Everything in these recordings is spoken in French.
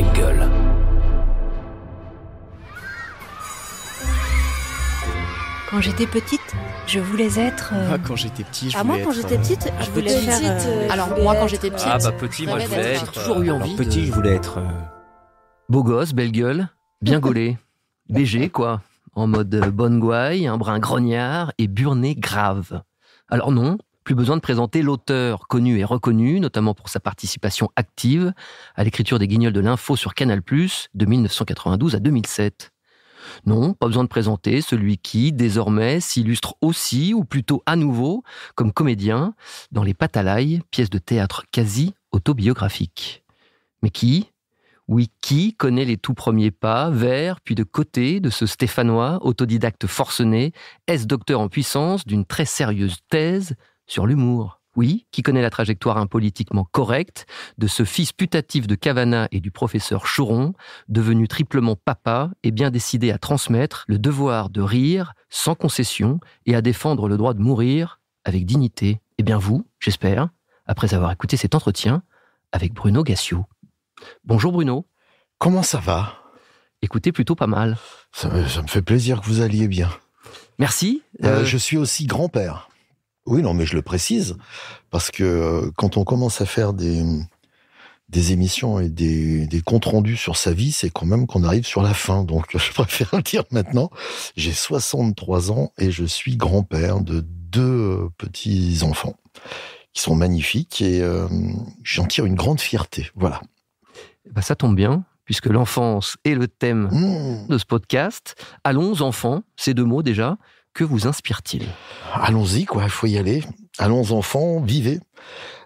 belle gueule. Quand j'étais petite, je voulais être... Quand j'étais petit, moi, quand j'étais petite, je voulais faire... Alors, moi, quand j'étais petite... Petit, moi, je voulais J'ai être... toujours eu envie Petit, je voulais être... Beau gosse, belle gueule, bien gaulé. BG, quoi. En mode bonne gouaille, un brin grognard et burné grave. Alors non, plus besoin de présenter l'auteur connu et reconnu, notamment pour sa participation active à l'écriture des Guignols de l'Info sur Canal+, de 1992 à 2007. Non, pas besoin de présenter celui qui, désormais, s'illustre aussi, ou plutôt à nouveau, comme comédien, dans Les Patalailles, pièces de théâtre quasi autobiographiques. Mais qui ? Oui, qui connaît les tout premiers pas, vers, puis de côté, de ce Stéphanois, autodidacte forcené, ex-docteur en puissance d'une très sérieuse thèse sur l'humour ? Oui, qui connaît la trajectoire impolitiquement correcte de ce fils putatif de Cavana et du professeur Choron, devenu triplement papa et bien décidé à transmettre le devoir de rire sans concession et à défendre le droit de mourir avec dignité. Eh bien vous, j'espère, après avoir écouté cet entretien avec Bruno Gassio. Bonjour Bruno. Comment ça va ? Écoutez, plutôt pas mal. Ça me fait plaisir que vous alliez bien. Merci. Je suis aussi grand-père. Oui, non, mais je le précise, parce que quand on commence à faire des émissions et des comptes rendus sur sa vie, c'est quand même qu'on arrive sur la fin. Donc, je préfère le dire maintenant. J'ai 63 ans et je suis grand-père de 2 petits-enfants qui sont magnifiques et j'en tire une grande fierté. Voilà. Ben, ça tombe bien, puisque l'enfance est le thème de ce podcast. Allons, enfants, ces 2 mots déjà, que vous inspire-t-il ? Allons-y, quoi, il faut y aller. Allons, enfants, vivez.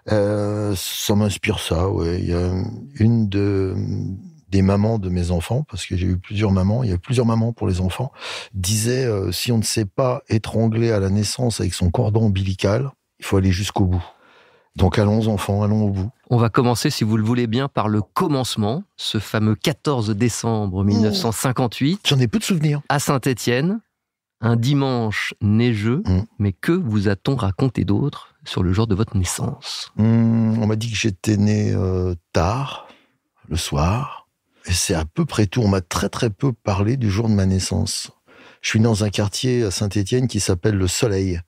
Ça m'inspire ça, ouais. Il y a une des mamans de mes enfants, parce que j'ai eu plusieurs mamans, il y a plusieurs mamans pour les enfants, disait si on ne sait pas étrangler à la naissance avec son cordon ombilical, il faut aller jusqu'au bout. Donc allons, enfants, allons au bout. On va commencer, si vous le voulez bien, par le commencement, ce fameux 14 décembre 1958. J'en ai peu de souvenirs. À Saint-Étienne, un dimanche neigeux, mais que vous a-t-on raconté d'autre sur le jour de votre naissance ? On m'a dit que j'étais né tard, le soir, et c'est à peu près tout. On m'a très très peu parlé du jour de ma naissance. Je suis né dans un quartier à Saint-Étienne qui s'appelle le Soleil.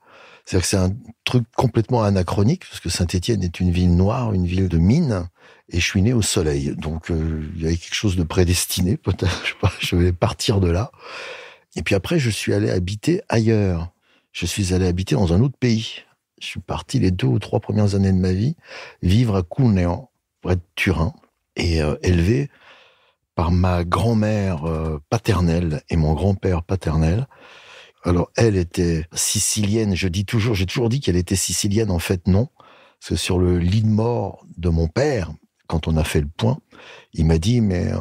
C'est-à-dire que c'est un truc complètement anachronique, parce que Saint-Étienne est une ville noire, une ville de mines, et je suis né au Soleil. Donc il y avait quelque chose de prédestiné, peut-être, je sais pas, je vais partir de là. Et puis après, je suis allé habiter ailleurs. Je suis allé habiter dans un autre pays. Je suis parti les 2 ou 3 premières années de ma vie vivre à Coulnéan, près de Turin, et élevé par ma grand-mère paternelle et mon grand-père paternel. Alors, elle était sicilienne. J'ai toujours dit qu'elle était sicilienne. En fait, non. Parce que sur le lit de mort de mon père, quand on a fait le point, il m'a dit, mais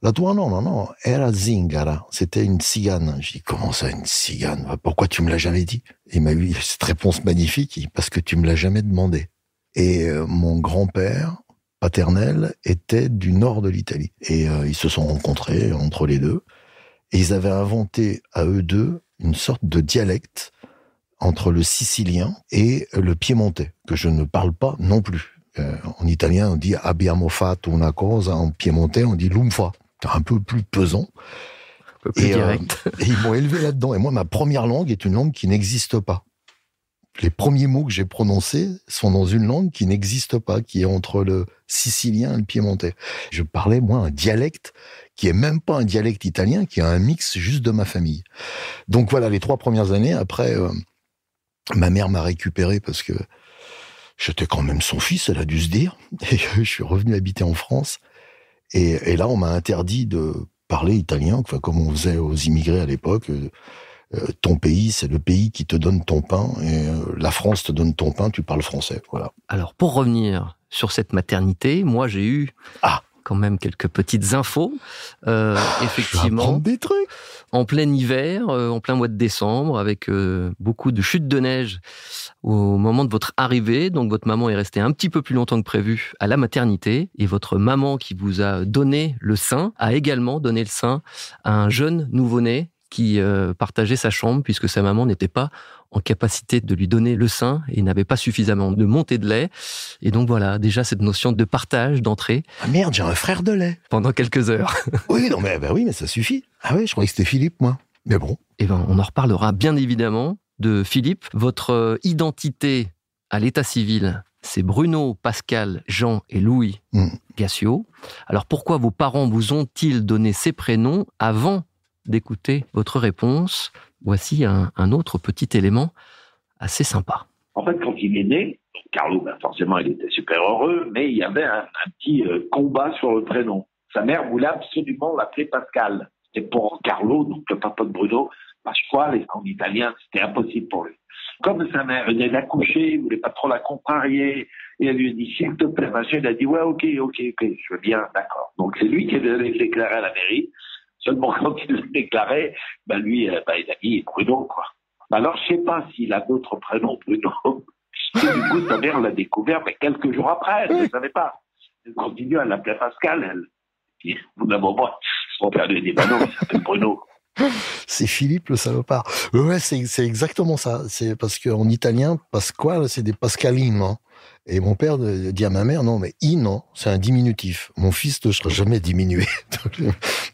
la tua non, era zingara. C'était une cigane. J'ai dit, comment ça, une cigane ? Pourquoi tu me l'as jamais dit ? Et il m'a eu cette réponse magnifique, parce que tu me l'as jamais demandé. Et mon grand-père paternel était du nord de l'Italie. Et ils se sont rencontrés entre les deux. Et ils avaient inventé à eux deux une sorte de dialecte entre le sicilien et le piémontais, que je ne parle pas non plus. En italien, on dit « abbiamo fatto una cosa », en piémontais, on dit « lumfa ». C'est un peu plus pesant. Un peu plus direct. Et ils m'ont élevé là-dedans. Et moi, ma première langue est une langue qui n'existe pas. Les premiers mots que j'ai prononcés sont dans une langue qui n'existe pas, qui est entre le sicilien et le piémontais. Je parlais, moi, un dialecte qui est même pas un dialecte italien, qui est un mix juste de ma famille. Donc voilà, les 3 premières années, après, ma mère m'a récupéré parce que j'étais quand même son fils, elle a dû se dire. Et je suis revenu habiter en France. Et là, on m'a interdit de parler italien, enfin, comme on faisait aux immigrés à l'époque. Ton pays, c'est le pays qui te donne ton pain, et la France te donne ton pain, tu parles français, voilà. Alors, pour revenir sur cette maternité, moi, j'ai eu quand même quelques petites infos. Effectivement, je vais des trucs. En plein hiver, en plein mois de décembre, avec beaucoup de chutes de neige au moment de votre arrivée. Donc, votre maman est restée un petit peu plus longtemps que prévu à la maternité. Et votre maman, qui vous a donné le sein, a également donné le sein à un jeune nouveau-né qui partageait sa chambre, puisque sa maman n'était pas en capacité de lui donner le sein et n'avait pas suffisamment de montée de lait. Et donc voilà, déjà cette notion de partage, d'entrée. Ah merde, j'ai un frère de lait. Pendant quelques heures. Oui, non, mais oui, mais ça suffit. Ah oui, je croyais que c'était Philippe, moi. Mais bon. Eh ben, on en reparlera bien évidemment de Philippe. Votre identité à l'état civil, c'est Bruno, Pascal, Jean et Louis Gassio. Alors pourquoi vos parents vous ont-ils donné ces prénoms avant d'écouter votre réponse? Voici un autre petit élément assez sympa. En fait, quand il est né, Carlo, forcément, il était super heureux, mais il y avait un petit combat sur le prénom. Sa mère voulait absolument l'appeler Pascal. C'était pour Carlo, donc le papa de Bruno, Pasquale, en italien, c'était impossible pour lui. Comme sa mère venait d'accoucher, il voulait pas trop la contrarier, et elle lui a dit, s'il te plaît, machin, il a dit, ouais, ok, je veux bien, d'accord. Donc c'est lui qui a déclaré à la mairie. Seulement quand il l'a déclaré, lui, il a dit Bruno, quoi. Alors je sais pas s'il a d'autres prénoms, Bruno. Et du coup, sa mère l'a découvert, mais quelques jours après, elle ne savait pas. Elle continue à l'appeler Pascal, elle. Et au bout d'un moment, son père lui a dit, non, il s'appelle Bruno. C'est Philippe le salopard. Ouais, c'est exactement ça. C'est parce qu'en italien, Pasquale, c'est des Pascalines. Hein. Et mon père dit à ma mère, non, mais non, c'est un diminutif. Mon fils ne sera jamais diminué.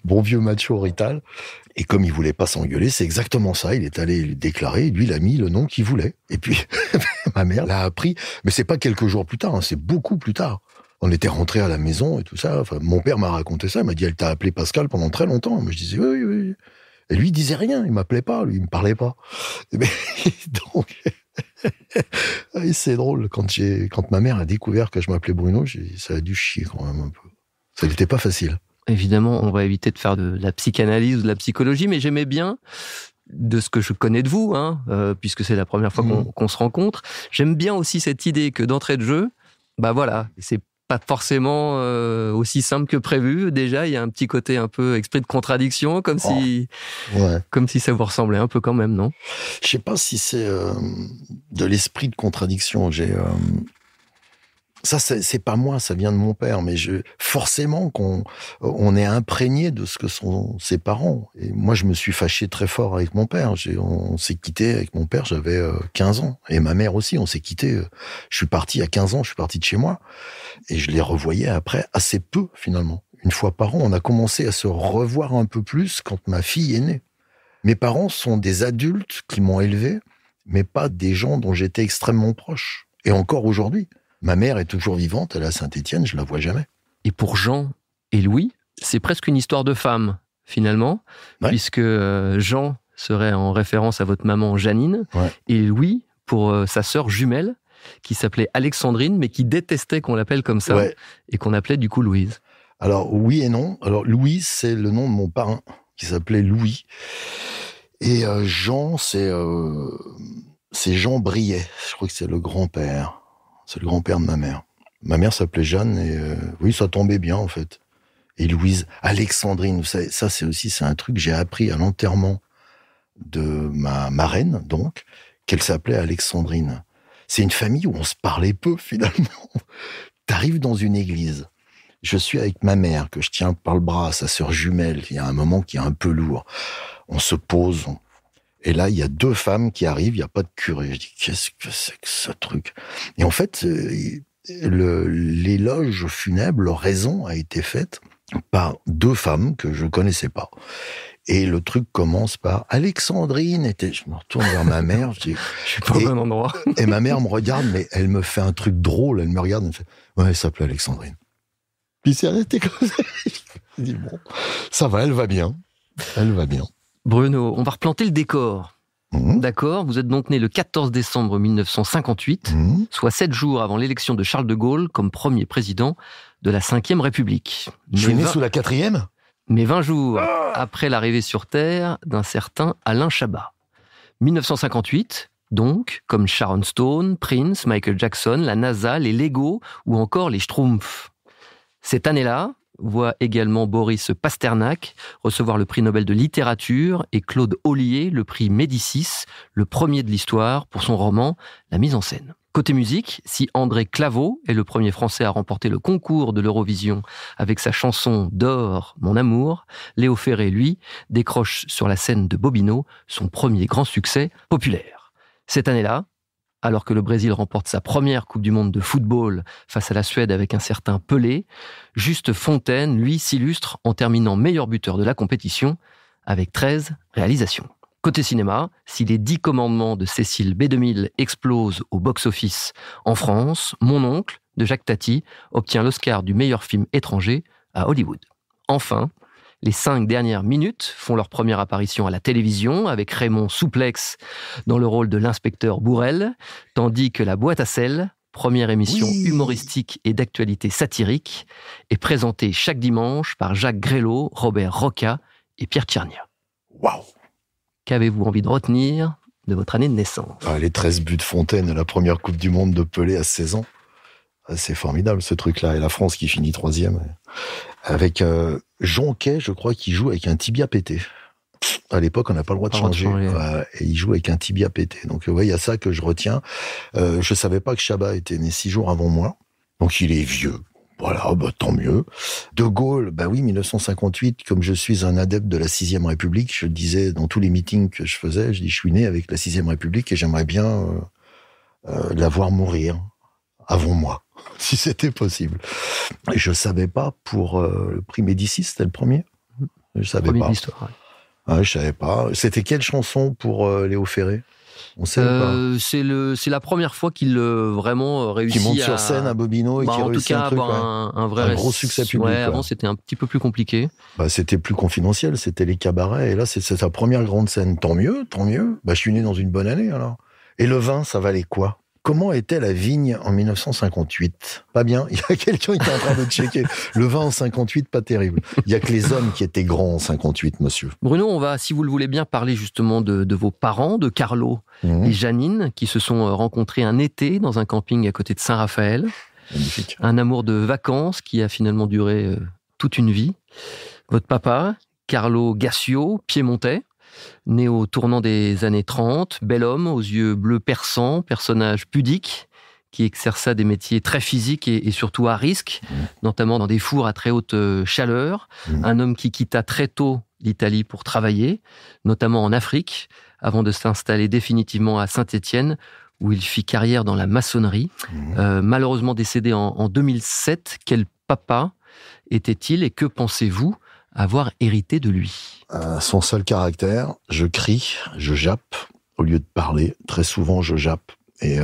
Bon vieux macho rital. Et comme il voulait pas s'engueuler, c'est exactement ça. Il est allé le déclarer, et lui, il a mis le nom qu'il voulait. Et puis, ma mère l'a appris. Mais c'est pas quelques jours plus tard, hein, c'est beaucoup plus tard. On était rentrés à la maison et tout ça. Enfin, mon père m'a raconté ça. Il m'a dit, elle t'a appelé Pascal pendant très longtemps. Moi, je disais, oui. Et lui, il disait rien. Il m'appelait pas. Lui, il me parlait pas. Mais, donc, c'est drôle. Quand ma mère a découvert que je m'appelais Bruno, ça a dû chier quand même un peu. Ça n'était pas facile. Évidemment, on va éviter de faire de la psychanalyse ou de la psychologie, mais j'aimais bien, de ce que je connais de vous, puisque c'est la première fois qu'on se rencontre, j'aime bien aussi cette idée que d'entrée de jeu, c'est pas forcément aussi simple que prévu. Déjà, il y a un petit côté un peu esprit de contradiction, comme si ça vous ressemblait un peu quand même, non? Je sais pas si c'est de l'esprit de contradiction. Ça, c'est pas moi, ça vient de mon père, mais forcément on est imprégné de ce que sont ses parents. Et moi, je me suis fâché très fort avec mon père. On s'est quitté avec mon père, j'avais 15 ans. Et ma mère aussi, on s'est quitté. Je suis parti à 15 ans, je suis parti de chez moi. Et je les revoyais après assez peu, finalement. Une fois par an, on a commencé à se revoir un peu plus quand ma fille est née. Mes parents sont des adultes qui m'ont élevé, mais pas des gens dont j'étais extrêmement proche. Et encore aujourd'hui. Ma mère est toujours vivante, elle est à Saint-Étienne, je la vois jamais. Et pour Jean et Louis, c'est presque une histoire de femme, finalement, puisque Jean serait en référence à votre maman Janine, et Louis pour sa sœur jumelle, qui s'appelait Alexandrine, mais qui détestait qu'on l'appelle comme ça, et qu'on appelait du coup Louise. Alors oui et non. Alors Louis, c'est le nom de mon parrain, qui s'appelait Louis. Et Jean, c'est Jean Briet, je crois que c'est le grand-père. C'est le grand-père de ma mère. Ma mère s'appelait Jeanne et ça tombait bien en fait. Et Louise, Alexandrine, vous savez, ça c'est un truc que j'ai appris à l'enterrement de ma marraine, donc, qu'elle s'appelait Alexandrine. C'est une famille où on se parlait peu finalement. T'arrives dans une église, je suis avec ma mère que je tiens par le bras, sa sœur jumelle, il y a un moment qui est un peu lourd. On se pose, et là, il y a deux femmes qui arrivent, il n'y a pas de curé. Je dis, qu'est-ce que c'est que ce truc? Et en fait, l'éloge funèbre, l'oraison a été faite par deux femmes que je connaissais pas. Et le truc commence par Alexandrine. Je me retourne vers ma mère. Je suis pas au bon endroit. Et ma mère me regarde, mais elle me fait un truc drôle. Elle me regarde, elle me fait, ouais, elle s'appelle Alexandrine. Puis c'est resté comme ça. Je dis, bon, ça va, elle va bien. Elle va bien. Bruno, on va replanter le décor. D'accord, vous êtes donc né le 14 décembre 1958, soit 7 jours avant l'élection de Charles de Gaulle comme premier président de la Ve République. Je suis né sous la 4e ? Mais 20 jours après l'arrivée sur Terre d'un certain Alain Chabat. 1958, donc, comme Sharon Stone, Prince, Michael Jackson, la NASA, les Lego ou encore les Schtroumpfs. Cette année-là, voit également Boris Pasternak recevoir le prix Nobel de littérature et Claude Ollier le prix Médicis, le premier de l'histoire pour son roman La mise en scène. Côté musique, si André Claveau est le premier Français à remporter le concours de l'Eurovision avec sa chanson d'or, Mon amour, Léo Ferré, lui, décroche sur la scène de Bobino son premier grand succès populaire. Cette année-là, alors que le Brésil remporte sa première Coupe du Monde de football face à la Suède avec un certain Pelé, Juste Fontaine, lui, s'illustre en terminant meilleur buteur de la compétition avec 13 réalisations. Côté cinéma, si les 10 commandements de Cécile B2000 explosent au box-office en France, Mon oncle, de Jacques Tati, obtient l'Oscar du meilleur film étranger à Hollywood. Enfin, les 5 dernières minutes font leur première apparition à la télévision avec Raymond Souplex dans le rôle de l'inspecteur Bourrel, tandis que La Boîte à sel, première émission humoristique et d'actualité satirique, est présentée chaque dimanche par Jacques Grélot, Robert Roca et Pierre Tchernia. Waouh! Qu'avez-vous envie de retenir de votre année de naissance? Les 13 buts de Fontaine à la première Coupe du Monde de Pelé à 16 ans. C'est formidable, ce truc-là. Et la France qui finit 3e. Avec Jonquet, je crois, qui joue avec un tibia pété. À l'époque, on n'a pas le droit de changer. Et il joue avec un tibia pété. Donc, il y a ça que je retiens. Je savais pas que Chabat était né 6 jours avant moi. Donc, il est vieux. Voilà, tant mieux. De Gaulle, 1958, comme je suis un adepte de la 6e République, je le disais dans tous les meetings que je faisais, je suis né avec la 6e République et j'aimerais bien la voir mourir avant moi, si c'était possible. Et je savais pas pour le prix Médicis, c'était le premier. Je savais pas. L'histoire, je savais pas. C'était quelle chanson pour Léo Ferré? On sait pas. C'est la première fois qu'il vraiment réussit qui monte sur scène à Bobino et qui réussit en tout cas un gros succès public. Avant, c'était un petit peu plus compliqué. C'était plus confidentiel, c'était les cabarets. Et là, c'est sa première grande scène. Tant mieux. Je suis né dans une bonne année, alors. Et le vin, ça valait quoi? Comment était la vigne en 1958? Pas bien. Il y a quelqu'un qui est en train de checker. Le vin en 58, pas terrible. Il y a que les hommes qui étaient grands en 58, monsieur. Bruno, on va, si vous le voulez bien, parler justement de vos parents, de Carlo et Janine, qui se sont rencontrés un été dans un camping à côté de Saint-Raphaël. Magnifique. Un amour de vacances qui a finalement duré toute une vie. Votre papa, Carlo Gassio, piémontais, né au tournant des années 30, bel homme aux yeux bleus perçants, personnage pudique, qui exerça des métiers très physiques et surtout à risque, notamment dans des fours à très haute chaleur. Un homme qui quitta très tôt l'Italie pour travailler, notamment en Afrique, avant de s'installer définitivement à Saint-Étienne, où il fit carrière dans la maçonnerie. Malheureusement décédé en 2007, quel papa était-il et que pensez-vous avoir hérité de lui? Son seul caractère, je crie, je jappe, au lieu de parler. Très souvent, je jappe. Et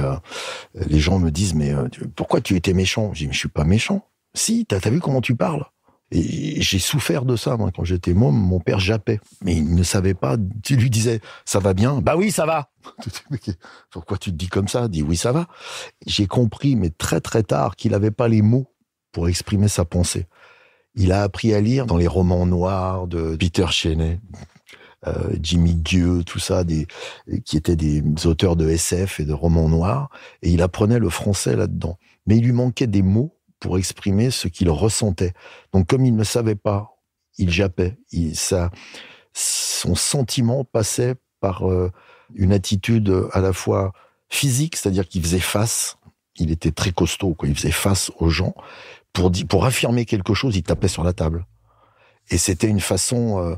les gens me disent, mais pourquoi tu étais méchant? Je dis, mais je suis pas méchant. Si, t'as vu comment tu parles? Et j'ai souffert de ça, moi. Quand j'étais môme, mon père jappait. Mais il ne savait pas. Tu lui disais, ça va bien? Bah oui, ça va. Pourquoi tu te dis comme ça? Dis oui, ça va. J'ai compris, mais très très tard, qu'il n'avait pas les mots pour exprimer sa pensée. Il a appris à lire dans les romans noirs de Peter Cheney, Jimmy Dieu, tout ça, qui étaient des auteurs de SF et de romans noirs, et il apprenait le français là-dedans. Mais il lui manquait des mots pour exprimer ce qu'il ressentait. Donc comme il ne savait pas, il jappait. Son sentiment passait par une attitude à la fois physique, c'est-à-dire qu'il faisait face, il était très costaud, il faisait face aux gens. Pour affirmer quelque chose, il tapait sur la table. Et c'était une façon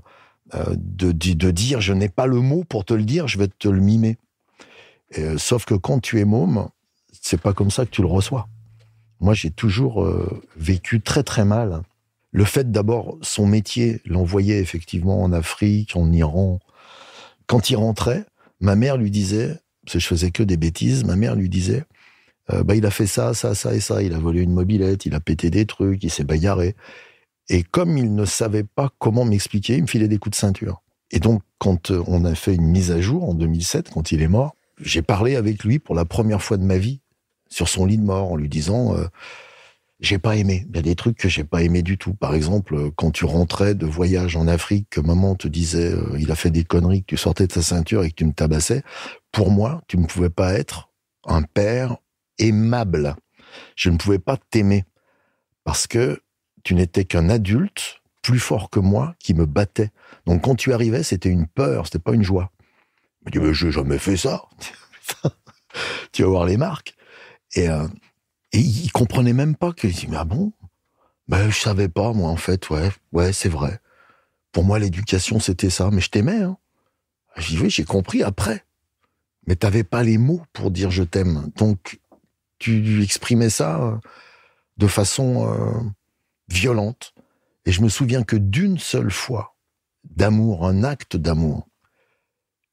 de dire, je n'ai pas le mot pour te le dire, je vais te le mimer. Sauf que quand tu es môme, c'est pas comme ça que tu le reçois. Moi, j'ai toujours vécu très très mal. Le fait d'abord, son métier l'envoyait effectivement en Afrique, en Iran. Quand il rentrait, ma mère lui disait, parce que je faisais que des bêtises, ma mère lui disait, il a fait ça, ça, ça et ça, il a volé une mobilette, il a pété des trucs, il s'est bagarré. Et comme il ne savait pas comment m'expliquer, il me filait des coups de ceinture. Et donc, quand on a fait une mise à jour en 2007, quand il est mort, j'ai parlé avec lui pour la première fois de ma vie sur son lit de mort en lui disant j'ai pas aimé. Il y a des trucs que j'ai pas aimé du tout. Par exemple, quand tu rentrais de voyage en Afrique, que maman te disait il a fait des conneries, que tu sortais de ta ceinture et que tu me tabassais, pour moi, tu ne pouvais pas être un père aimable. Je ne pouvais pas t'aimer parce que tu n'étais qu'un adulte plus fort que moi qui me battait. Donc quand tu arrivais, c'était une peur, c'était pas une joie. Il me dit mais j'ai jamais fait ça. Tu vas voir les marques. Et il comprenait même pas que je dis mais ah bon? Je savais pas moi en fait. Ouais c'est vrai. Pour moi l'éducation c'était ça, mais je t'aimais. Hein. Je dis oui j'ai compris après. mais t'avais pas les mots pour dire je t'aime. Donc, tu exprimais ça de façon violente. Et je me souviens que d'une seule fois d'amour, un acte d'amour,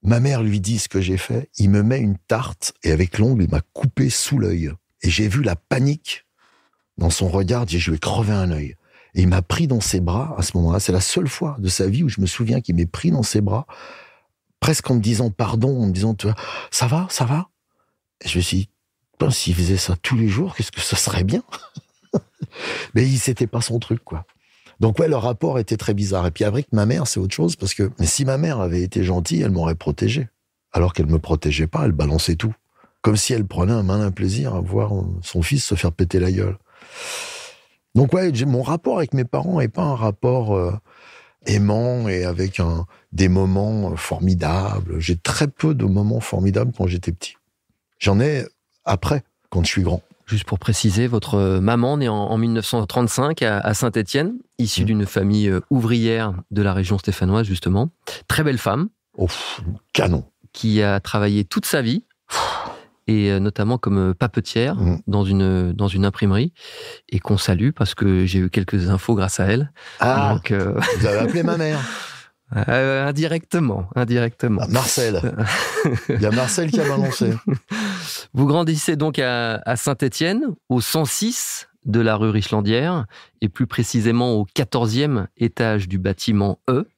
ma mère lui dit ce que j'ai fait, il me met une tarte et avec l'ongle, il m'a coupé sous l'œil. Et j'ai vu la panique dans son regard, je lui ai crevé un œil. Et il m'a pris dans ses bras à ce moment-là. C'est la seule fois de sa vie où je me souviens qu'il m'ait pris dans ses bras, presque en me disant pardon, en me disant ça va, ça va. Et je me suis dit, s'il faisait ça tous les jours, qu'est-ce que ça serait bien. Mais c'était pas son truc, quoi. Donc ouais, le rapport était très bizarre. Et puis avec ma mère, c'est autre chose, parce que mais si ma mère avait été gentille, elle m'aurait protégé. Alors qu'elle me protégeait pas, elle balançait tout. Comme si elle prenait un malin plaisir à voir son fils se faire péter la gueule. Donc ouais, mon rapport avec mes parents n'est pas un rapport aimant et avec des moments formidables. J'ai très peu de moments formidables quand j'étais petit. J'en ai après, quand je suis grand. Juste pour préciser, votre maman, née en 1935 à Saint-Étienne, issue d'une famille ouvrière de la région stéphanoise, justement. Très belle femme. Oh, canon. Qui a travaillé toute sa vie, et notamment comme papetière dans une imprimerie, et qu'on salue parce que j'ai eu quelques infos grâce à elle. Ah, donc, vous avez appelé ma mère. Indirectement. Ah, Marcel. Il y a Marcel qui a balancé. Vous grandissez donc à Saint-Étienne, au 106 de la rue Richlandière, et plus précisément au 14e étage du bâtiment E.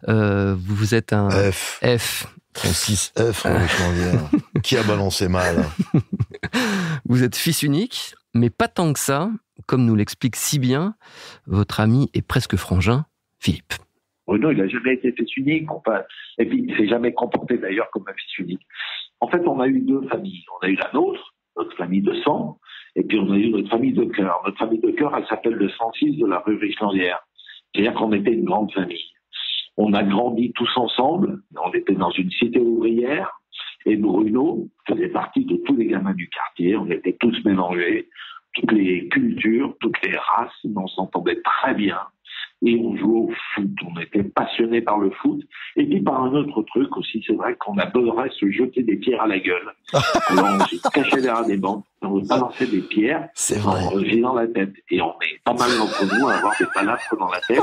Vous êtes un F. 106F, rue Richlandière. Qui a balancé mal. Vous êtes fils unique, mais pas tant que ça, comme nous l'explique si bien votre ami et presque frangin, Philippe. Bruno, il n'a jamais été fils unique, et puis il ne s'est jamais comporté d'ailleurs comme un fils unique. En fait, on a eu deux familles. On a eu la nôtre, notre famille de sang, et puis on a eu notre famille de cœur. Notre famille de cœur, elle s'appelle le 106 de la rue Richlandière. C'est-à-dire qu'on était une grande famille. On a grandi tous ensemble, on était dans une cité ouvrière, et Bruno faisait partie de tous les gamins du quartier, on était tous mélangés, toutes les cultures, toutes les races, on s'entendait très bien. Et on jouait au foot, on était passionnés par le foot. Et puis par un autre truc aussi, c'est vrai qu'on adorait se jeter des pierres à la gueule. Alors on se cachait derrière des bancs, on balançait des pierres en reviant la tête. Et on est pas mal d'entre nous à avoir des palafres dans la tête.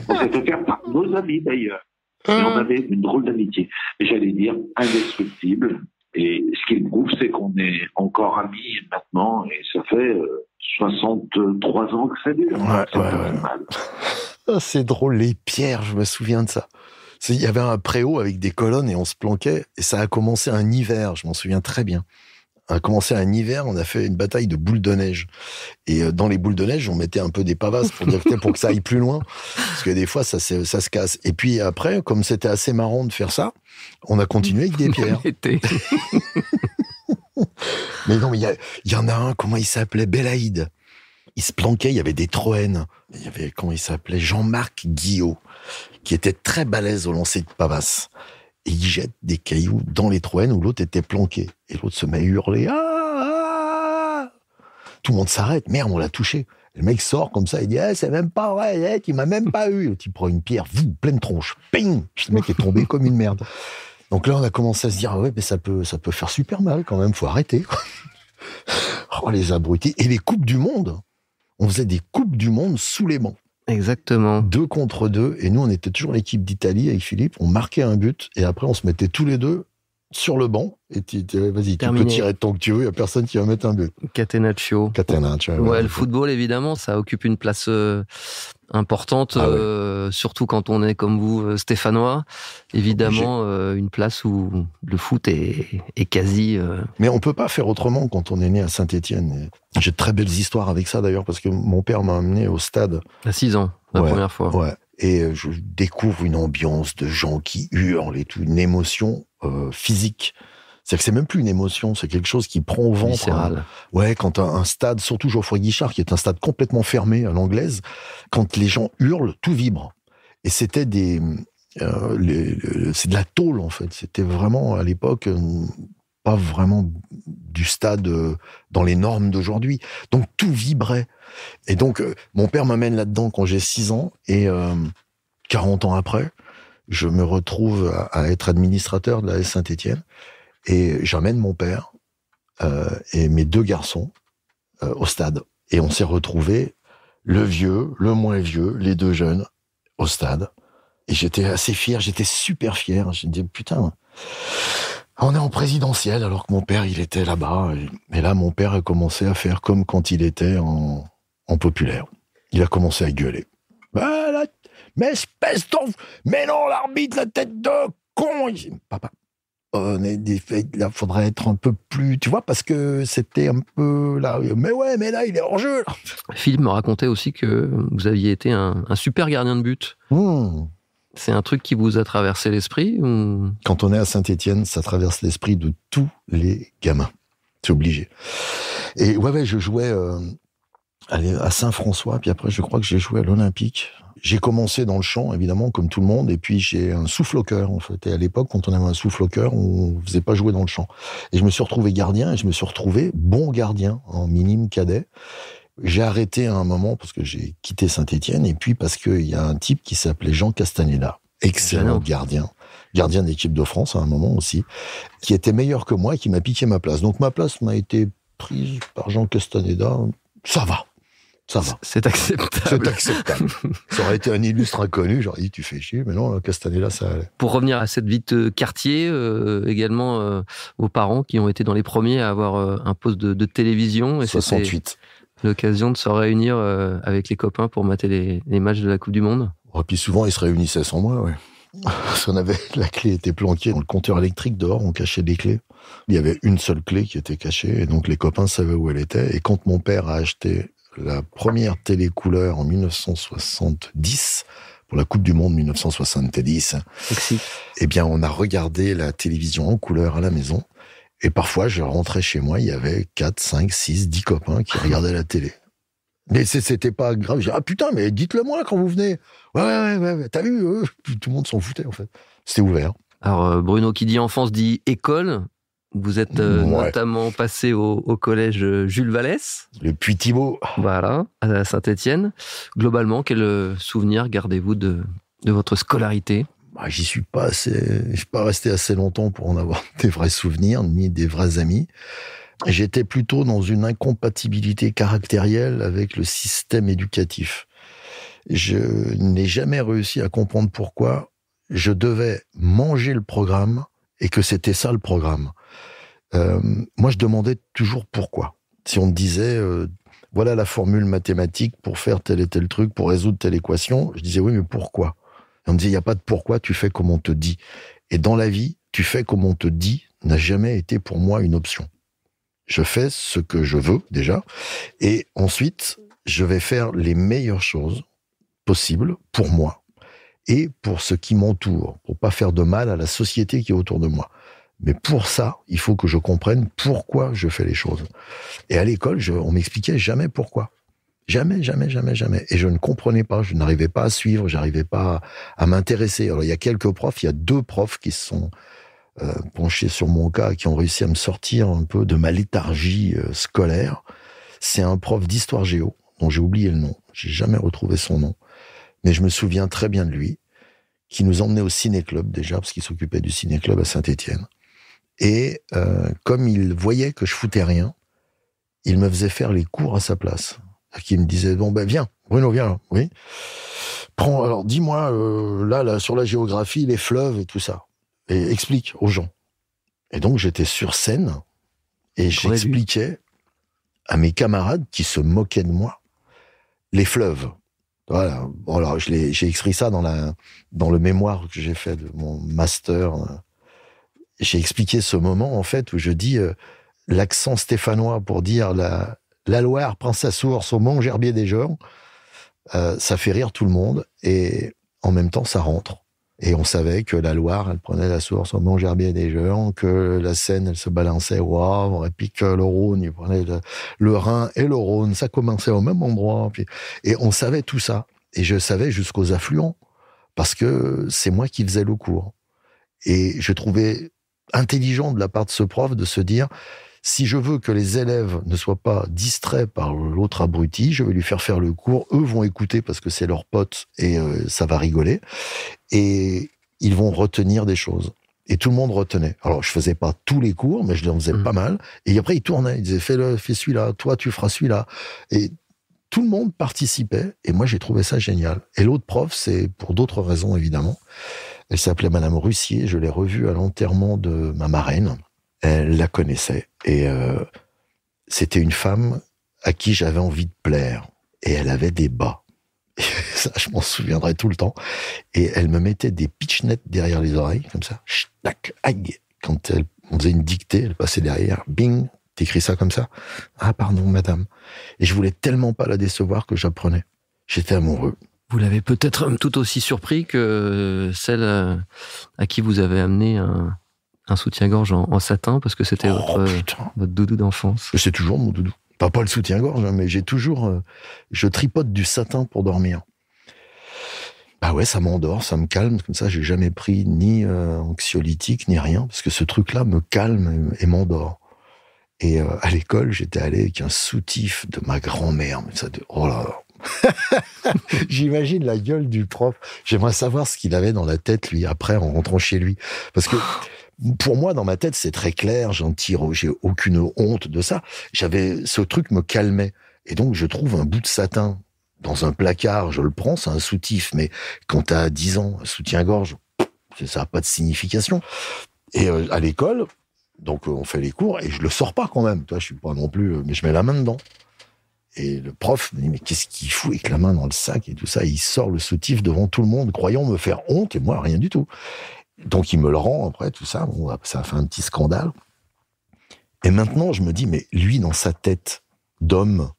On s'est fait faire par nos amis d'ailleurs. Et on avait une drôle d'amitié. Et j'allais dire indestructible. Et ce qui me prouve, c'est qu'on est encore amis maintenant. Et ça fait 63 ans que ça dure. Ah, c'est drôle, les pierres, je me souviens de ça. Il y avait un préau avec des colonnes et on se planquait. Et ça a commencé un hiver, je m'en souviens très bien. Ça a commencé un hiver, on a fait une bataille de boules de neige. Et dans les boules de neige, on mettait un peu des pavasses pour que ça aille plus loin. Parce que des fois, ça se casse. Et puis après, comme c'était assez marrant de faire ça, on a continué avec des pierres. Mais non, mais il y en a un, comment il s'appelait? Belaïd. Il se planquait, il y avait des Troènes. Il y avait, comment il s'appelait? Jean-Marc Guillot, qui était très balèze au lancer de pavasses. Et il jette des cailloux dans les Troènes où l'autre était planqué. Et l'autre se met à hurler. Ah! Tout le monde s'arrête. Merde, on l'a touché. Et le mec sort comme ça, il dit c'est même pas vrai, tu m'as même pas eu. Il prend une pierre, pleine tronche. Ping! Le mec est tombé comme une merde. Donc là, on a commencé à se dire ouais, mais ça peut faire super mal quand même, faut arrêter. Oh, les abrutis. Et les coupes du monde. On faisait des coupes du monde sous les bancs. Exactement. 2 contre 2. Et nous, on était toujours l'équipe d'Italie avec Philippe. On marquait un but. Et après, on se mettait tous les deux sur le banc. Et vas-y, tu peux tirer tant que tu veux. Il n'y a personne qui va mettre un but. Catenaccio. Ouais, le football, évidemment, ça occupe une place importante, surtout quand on est comme vous, stéphanois. Évidemment, une place où le foot est quasi... Mais on peut pas faire autrement quand on est né à Saint-Étienne. J'ai de très belles histoires avec ça, d'ailleurs, parce que mon père m'a amené au stade. À 6 ans, la première fois. Ouais. Et je découvre une ambiance de gens qui hurlent et tout, une émotion physique. C'est que c'est même plus une émotion, c'est quelque chose qui prend au ventre. Viscéral. Ouais, quand un stade, surtout Geoffroy-Guichard, qui est un stade complètement fermé à l'anglaise, quand les gens hurlent, tout vibre. Et c'était c'est de la tôle, en fait. C'était vraiment, à l'époque, pas vraiment du stade dans les normes d'aujourd'hui. Donc, tout vibrait. Et donc, mon père m'amène là-dedans quand j'ai 6 ans, et 40 ans après, je me retrouve à être administrateur de la S Saint-Étienne. Et j'emmène mon père et mes 2 garçons au stade. Et on s'est retrouvés, le vieux, le moins vieux, les 2 jeunes, au stade. Et j'étais assez fier, j'étais super fier. J'ai dit, putain, on est en présidentielle alors que mon père, il était là-bas. Et là, mon père a commencé à faire comme quand il était en populaire. Il a commencé à gueuler. Voilà, mais espèce d'enfant, mais non, l'arbitre, la tête de con. Papa, là, faudrait être un peu plus, tu vois, parce que c'était un peu là. Mais ouais, mais là, il est hors jeu. Philippe me racontait aussi que vous aviez été un super gardien de but. C'est un truc qui vous a traversé l'esprit ou... Quand on est à Saint-Étienne, ça traverse l'esprit de tous les gamins. C'est obligé. Et ouais, je jouais à Saint-François, puis après, je crois que j'ai joué à l'Olympique. J'ai commencé dans le chant, évidemment, comme tout le monde, et puis j'ai un souffle au cœur, en fait. Et à l'époque, quand on avait un souffle au cœur, on ne faisait pas jouer dans le chant. Et je me suis retrouvé gardien, et je me suis retrouvé bon gardien en minime cadet. J'ai arrêté à un moment parce que j'ai quitté Saint-Étienne, et puis parce qu'il y a un type qui s'appelait Jean Castaneda, excellent gardien d'équipe de France à un moment aussi, qui était meilleur que moi et qui m'a piqué ma place. Donc ma place m'a été prise par Jean Castaneda. Ça va. C'est acceptable. Ça aurait été un illustre inconnu, j'aurais dit tu fais chier, mais non, Castaneda, ça allait. Pour revenir à cette vie de quartier, également vos parents qui ont été dans les premiers à avoir un poste de télévision. Et 68. L'occasion de se réunir avec les copains pour mater les matchs de la Coupe du Monde. Et puis souvent, ils se réunissaient sans moi, ouais. Parce qu'on avait, la clé était planquée dans le compteur électrique dehors, on cachait des clés. Il y avait une seule clé qui était cachée, et donc les copains savaient où elle était. Et quand mon père a acheté la première télé couleur en 1970, pour la Coupe du Monde 1970, eh bien, on a regardé la télévision en couleur à la maison. Et parfois, je rentrais chez moi, il y avait 4, 5, 6, 10 copains qui regardaient la télé. Mais c'était pas grave. Je dis, putain, mais dites-le moi quand vous venez. Ouais, t'as vu, tout le monde s'en foutait, en fait. C'était ouvert. Alors, Bruno, qui dit enfance, dit école. Vous êtes notamment passé au collège Jules Vallès. Le Puy-Thibault. Voilà, à Saint-Étienne. Globalement, quel souvenir gardez-vous de votre scolarité ? Je suis pas resté assez longtemps pour en avoir des vrais souvenirs, ni des vrais amis. J'étais plutôt dans une incompatibilité caractérielle avec le système éducatif. Je n'ai jamais réussi à comprendre pourquoi je devais manger le programme et que c'était ça le programme. Moi, je demandais toujours pourquoi. Si on me disait, voilà la formule mathématique pour faire tel et tel truc, pour résoudre telle équation, je disais oui, mais pourquoi ? Et on me disait, il n'y a pas de pourquoi, tu fais comme on te dit. Et dans la vie, tu fais comme on te dit n'a jamais été pour moi une option. Je fais ce que je veux, déjà, et ensuite, je vais faire les meilleures choses possibles pour moi et pour ce qui m'entoure, pour pas faire de mal à la société qui est autour de moi. Mais pour ça, il faut que je comprenne pourquoi je fais les choses. Et à l'école, on m'expliquait jamais pourquoi. Jamais. Et je ne comprenais pas, je n'arrivais pas à suivre, j'arrivais pas à m'intéresser. Alors, il y a quelques profs, il y a 2 profs qui se sont penchés sur mon cas, qui ont réussi à me sortir un peu de ma léthargie scolaire. C'est un prof d'histoire géo, dont j'ai oublié le nom. J'ai jamais retrouvé son nom. Mais je me souviens très bien de lui, qui nous emmenait au ciné-club déjà, parce qu'il s'occupait du ciné-club à Saint-Étienne. Et comme il voyait que je foutais rien, il me faisait faire les cours à sa place. Qui me disait, bon ben viens, Bruno, viens là, oui. Alors dis-moi, là, sur la géographie, les fleuves et tout ça. Et explique aux gens. Et donc j'étais sur scène, et j'expliquais à mes camarades qui se moquaient de moi, les fleuves. Voilà. Bon, alors j'ai écrit ça dans le mémoire que j'ai fait de mon master. J'ai expliqué ce moment, en fait, où je dis l'accent stéphanois pour dire la Loire prend sa source au Mont-Gerbier des Gens. Ça fait rire tout le monde, et en même temps, ça rentre. Et on savait que la Loire, elle prenait la source au Mont-Gerbier des Gens, que la Seine, elle se balançait au Havre, et puis que le Rhône, il prenait le Rhin et le Rhône, ça commençait au même endroit. Et on savait tout ça. Et je savais jusqu'aux affluents, parce que c'est moi qui faisais le cours. Et je trouvais intelligent de la part de ce prof de se dire, si je veux que les élèves ne soient pas distraits par l'autre abruti, je vais lui faire le cours. Eux vont écouter parce que c'est leurs potes et ça va rigoler. Et ils vont retenir des choses. Et tout le monde retenait. Alors, je faisais pas tous les cours, mais je en faisais pas mal. Et après, il tournait. Il disait, fais celui-là. Toi, tu feras celui-là. Et tout le monde participait. Et moi, j'ai trouvé ça génial. Et l'autre prof, c'est pour d'autres raisons, évidemment. Elle s'appelait Madame Russier. Je l'ai revue à l'enterrement de ma marraine. Elle la connaissait. Et c'était une femme à qui j'avais envie de plaire. Et elle avait des bas. Et ça, je m'en souviendrai tout le temps. Et elle me mettait des pitchnettes derrière les oreilles, comme ça. Tac, aïe. Quand on faisait une dictée, elle passait derrière. Bing, t'écris ça comme ça. Ah, pardon, madame. Et je voulais tellement pas la décevoir que j'apprenais. J'étais amoureux. Vous l'avez peut-être tout aussi surpris que celle à qui vous avez amené un soutien-gorge en satin, parce que c'était votre doudou d'enfance. C'est toujours mon doudou. Pas le soutien-gorge, mais j'ai toujours... je tripote du satin pour dormir. Bah ouais, ça m'endort, ça me calme. Comme ça, j'ai jamais pris ni anxiolytique, ni rien, parce que ce truc-là me calme et m'endort. Et à l'école, j'étais allé avec un soutif de ma grand-mère. Mais ça, oh là là. J'imagine la gueule du prof. J'aimerais savoir ce qu'il avait dans la tête, lui, après, en rentrant chez lui. Parce que... pour moi, dans ma tête, c'est très clair, j'ai aucune honte de ça. Ce truc me calmait. Et donc, je trouve un bout de satin dans un placard, je le prends, c'est un soutif. Mais quand t'as 10 ans, un soutien-gorge, ça n'a pas de signification. Et à l'école, donc on fait les cours, et je le sors pas quand même. Toi, je suis pas non plus, mais je mets la main dedans. Et le prof me dit, mais qu'est-ce qu'il fout avec la main dans le sac et tout ça? Et il sort le soutif devant tout le monde, croyant me faire honte, et moi, rien du tout. Donc, il me le rend après, tout ça. Bon, ça a fait un petit scandale. Et maintenant, je me dis, mais lui, dans sa tête d'homme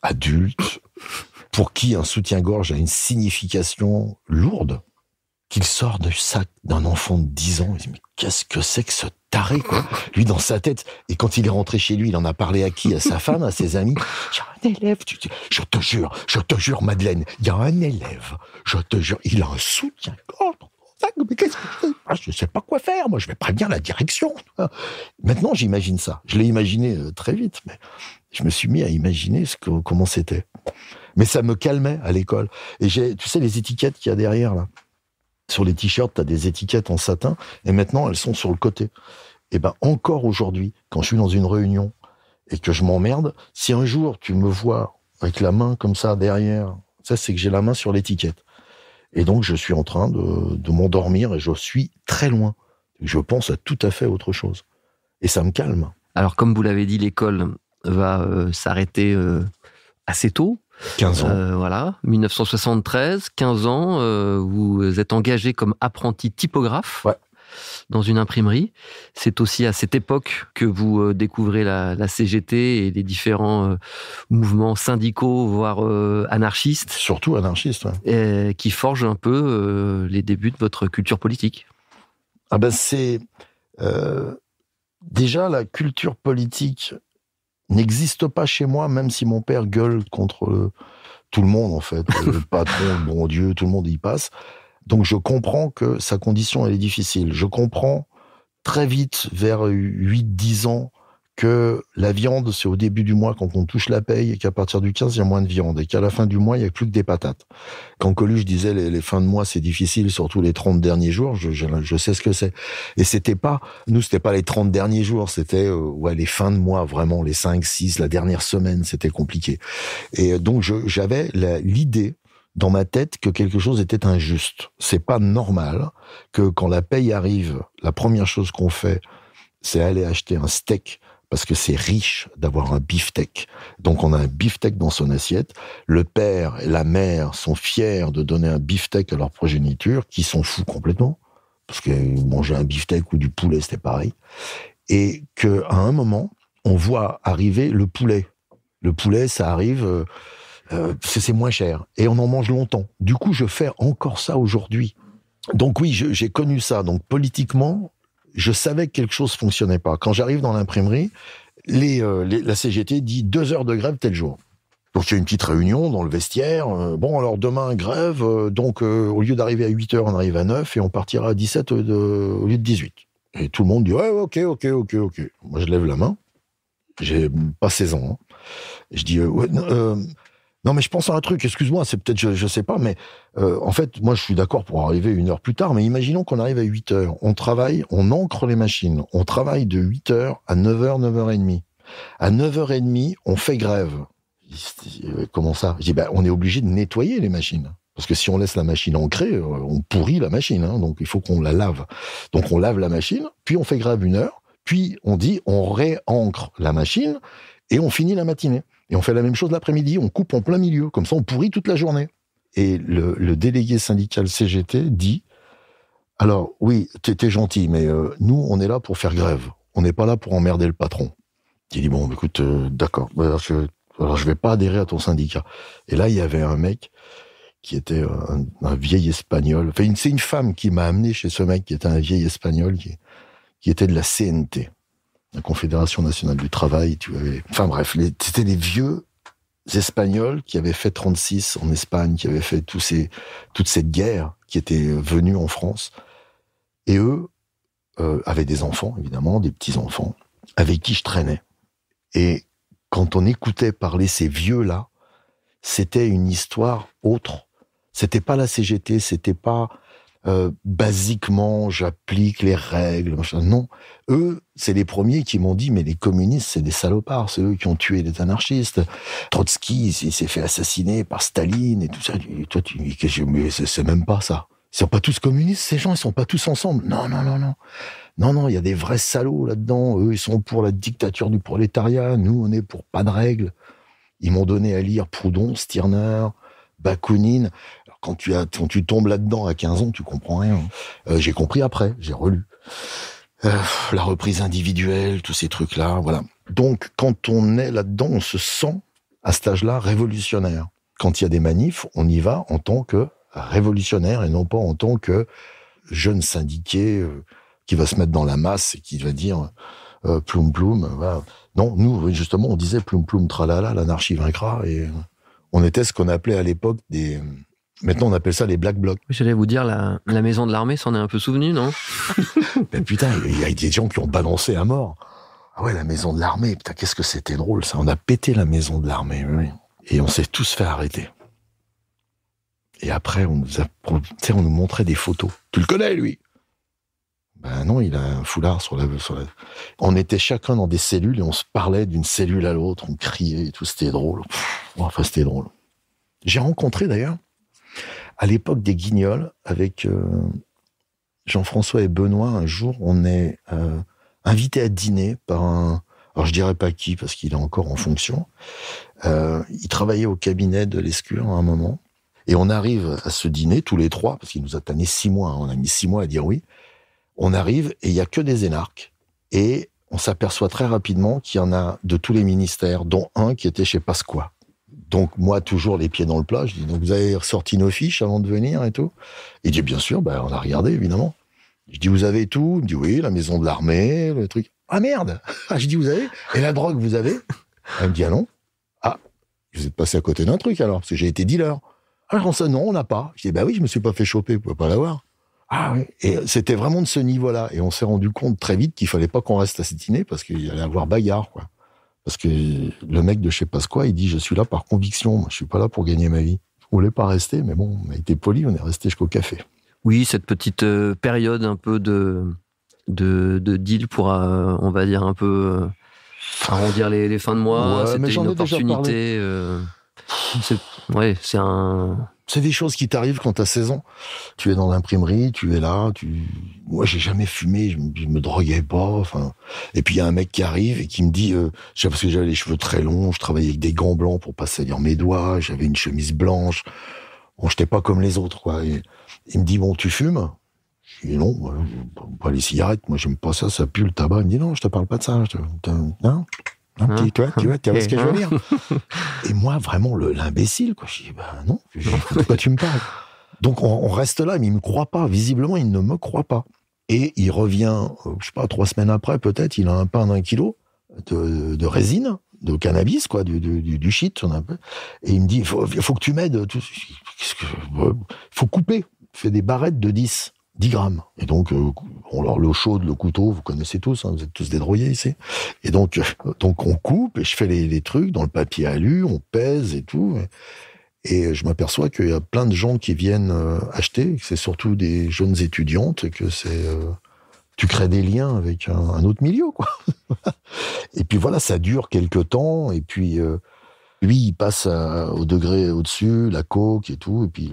adulte, pour qui un soutien-gorge a une signification lourde, qu'il sort du sac d'un enfant de 10 ans, il dit, mais qu'est-ce que c'est que ce taré, quoi? Lui, dans sa tête, et quand il est rentré chez lui, il en a parlé à qui? À sa femme, à ses amis. Il y a un élève, je te jure, Madeleine, il y a un élève, je te jure, il a un soutien-gorge. Mais qu'est-ce que je sais pas quoi faire, moi, je vais prévenir la direction. Maintenant, j'imagine ça. Je l'ai imaginé très vite, mais je me suis mis à imaginer comment c'était. Mais ça me calmait à l'école. Et tu sais, les étiquettes qu'il y a derrière, là. Sur les t-shirts, t'as des étiquettes en satin, et maintenant, elles sont sur le côté. Et ben, encore aujourd'hui, quand je suis dans une réunion, et que je m'emmerde, si un jour tu me vois avec la main comme ça derrière, ça, c'est que j'ai la main sur l'étiquette. Et donc, je suis en train de m'endormir, et je suis très loin. Je pense à tout à fait autre chose. Et ça me calme. Alors, comme vous l'avez dit, l'école va s'arrêter assez tôt. 15 ans. Voilà, 1973, 15 ans, vous êtes engagé comme apprenti typographe dans une imprimerie. C'est aussi à cette époque que vous découvrez la CGT et les différents mouvements syndicaux, voire anarchistes. Surtout anarchistes, qui forgent un peu les débuts de votre culture politique. Ah ben c'est... déjà, la culture politique n'existe pas chez moi, même si mon père gueule contre tout le monde, en fait. Le patron, le bon Dieu, tout le monde y passe. Donc, je comprends que sa condition, elle est difficile. Je comprends très vite, vers 8-10 ans, que la viande, c'est au début du mois quand on touche la paye, et qu'à partir du 15, il y a moins de viande, et qu'à la fin du mois, il n'y a plus que des patates. Quand Coluche disait les fins de mois, c'est difficile, surtout les 30 derniers jours, je sais ce que c'est. Et c'était pas les 30 derniers jours, c'était les fins de mois, vraiment, les 5, 6, la dernière semaine, c'était compliqué. Et donc, j'avais l'idée dans ma tête que quelque chose était injuste. C'est pas normal que quand la paye arrive, la première chose qu'on fait, c'est aller acheter un steak, parce que c'est riche d'avoir un beefsteak. Donc on a un beefsteak dans son assiette. Le père et la mère sont fiers de donner un beefsteak à leur progéniture, qui s'en fout complètement, parce que manger un beefsteak ou du poulet, c'était pareil. Et qu'à un moment, on voit arriver le poulet. Le poulet, ça arrive, c'est moins cher. Et on en mange longtemps. Du coup, je fais encore ça aujourd'hui. Donc oui, j'ai connu ça. Donc politiquement, je savais que quelque chose fonctionnait pas. Quand j'arrive dans l'imprimerie, la CGT dit 2 heures de grève tel jour. Donc il y a une petite réunion dans le vestiaire. Bon, alors demain, grève. Donc au lieu d'arriver à 8 heures, on arrive à 9 et on partira à 17 au lieu de 18. Et tout le monde dit ouais, ok. Moi, je lève la main. J'ai pas 16 ans. Hein. Je dis Non, mais je pense à un truc, excuse-moi, c'est peut-être, je sais pas, mais en fait, moi, je suis d'accord pour arriver 1 heure plus tard, mais imaginons qu'on arrive à 8 heures. On travaille, on ancre les machines. On travaille de 8 heures à 9 heures, 9 heures et demie. À 9 heures et demie, on fait grève. Comment ça? Je dis, on est obligé de nettoyer les machines. Parce que si on laisse la machine ancrée, on pourrit la machine, hein, donc il faut qu'on la lave. Donc on lave la machine, puis on fait grève 1 heure, puis on dit, on réancre la machine, et on finit la matinée. Et on fait la même chose l'après-midi, on coupe en plein milieu, comme ça on pourrit toute la journée. Et le délégué syndical CGT dit, alors oui, t'es gentil, mais nous on est là pour faire grève, on n'est pas là pour emmerder le patron. Il dit, bon, écoute, d'accord, alors je vais pas adhérer à ton syndicat. Et là, il y avait un mec qui était un vieil espagnol, enfin c'est une femme qui m'a amené chez ce mec qui était un vieil espagnol qui était de la CNT. La Confédération Nationale du Travail, enfin bref, c'était des vieux Espagnols qui avaient fait 36 en Espagne, qui avaient fait toute cette guerre, qui étaient venus en France. Et eux avaient des enfants, évidemment, des petits-enfants, avec qui je traînais. Et quand on écoutait parler ces vieux-là, c'était une histoire autre. C'était pas la CGT, c'était pas... basiquement, j'applique les règles, machin. Non. Eux, c'est les premiers qui m'ont dit, mais les communistes, c'est des salopards, c'est eux qui ont tué les anarchistes. Trotsky, il s'est fait assassiner par Staline et tout ça. Et toi, mais c'est même pas ça. Ils sont pas tous communistes, ces gens, ils sont pas tous ensemble. Non. Non, il y a des vrais salauds là-dedans. Eux, ils sont pour la dictature du prolétariat. Nous, on est pour pas de règles. Ils m'ont donné à lire Proudhon, Stirner, Bakounine. Quand tu tombes là-dedans à 15 ans, tu comprends rien. J'ai compris après, j'ai relu. La reprise individuelle, tous ces trucs-là, voilà. Donc, quand on est là-dedans, on se sent, à cet âge-là, révolutionnaire. Quand il y a des manifs, on y va en tant que révolutionnaire et non pas en tant que jeune syndiqué qui va se mettre dans la masse et qui va dire ploum ploum. Voilà. Non, nous, justement, on disait ploum ploum tralala, l'anarchie vaincra. Et on était ce qu'on appelait à l'époque des... Maintenant, on appelle ça les Black Blocs. J'allais vous dire, la maison de l'armée s'en est un peu souvenu, non? Ben putain, il y a des gens qui ont balancé à mort. Ah ouais, la maison de l'armée, putain, qu'est-ce que c'était drôle, ça. On a pété la maison de l'armée, oui. Et on s'est tous fait arrêter. Et après, on nous montrait des photos. Tu le connais, lui? Ben non, il a un foulard sur la... On était chacun dans des cellules et on se parlait d'une cellule à l'autre, on criait et tout, c'était drôle. Enfin, c'était drôle. J'ai rencontré, d'ailleurs, à l'époque des Guignols, avec Jean-François et Benoît, un jour, on est invités à dîner par un... Alors, je dirais pas qui, parce qu'il est encore en fonction. Il travaillait au cabinet de Lescure à un moment. Et on arrive à ce dîner, tous les trois, parce qu'il nous a tanné 6 mois. Hein, on a mis 6 mois à dire oui. On arrive et il y a que des énarques. Et on s'aperçoit très rapidement qu'il y en a de tous les ministères, dont un qui était chez Pasqua. Donc, moi, toujours les pieds dans le plat, je dis, donc vous avez ressorti nos fiches avant de venir et tout? Il dit, bien sûr, on a regardé, évidemment. Je dis, vous avez tout? Il me dit, oui, la maison de l'armée, le truc. Ah, merde! Je dis, vous avez? Et la drogue, vous avez? Elle me dit, ah non. Ah, vous êtes passé à côté d'un truc, alors, parce que j'ai été dealer. Alors, ça, non, on n'a pas. Je dis, oui, je me suis pas fait choper, vous pouvez pas l'avoir. Ah oui. Et c'était vraiment de ce niveau-là. Et on s'est rendu compte très vite qu'il fallait pas qu'on reste à ce dîner parce qu'il y allait avoir bagarre, quoi. Parce que le mec de je sais pas quoi, il dit, je suis là par conviction, moi, je suis pas là pour gagner ma vie. On voulait pas rester, mais bon, on a été poli, on est resté jusqu'au café. Oui, cette petite période un peu de deal pour, on va dire, un peu arrondir les fins de mois. Ouais, c'était une opportunité. C'est des choses qui t'arrivent quand t'as 16 ans. Tu es dans l'imprimerie, tu es là, Moi, j'ai jamais fumé, je me droguais pas, enfin. Et puis, il y a un mec qui arrive et qui me dit, parce que j'avais les cheveux très longs, je travaillais avec des gants blancs pour pas salir mes doigts, j'avais une chemise blanche. Bon, j'étais pas comme les autres, quoi. Et il me dit, bon, tu fumes? Je dis, non, pas les cigarettes, moi, j'aime pas ça, ça pue le tabac. Il me dit, non, je te parle pas de ça. Non? Tu vois ce que je veux dire? Et moi, vraiment, l'imbécile, quoi. Je dis, non, de quoi tu me parles? Donc, on reste là, mais il me croit pas. Visiblement, il ne me croit pas. Et il revient, je sais pas, 3 semaines après, peut-être, il a un pain d'1 kilo de résine, de cannabis, quoi, du shit, on appelle. Et il me dit, il faut que tu m'aides. Il faut couper. Il fait des barrettes de 10. 10 grammes. Et donc, l'eau chaude, le couteau, vous connaissez tous, vous êtes tous des drogués ici. Et donc on coupe, et je fais les trucs dans le papier alu, on pèse et tout. Et je m'aperçois qu'il y a plein de gens qui viennent acheter, que c'est surtout des jeunes étudiantes, et que tu crées des liens avec un autre milieu, quoi. Et puis voilà, ça dure quelques temps, et puis lui, il passe au degré au-dessus, la coke et tout, et puis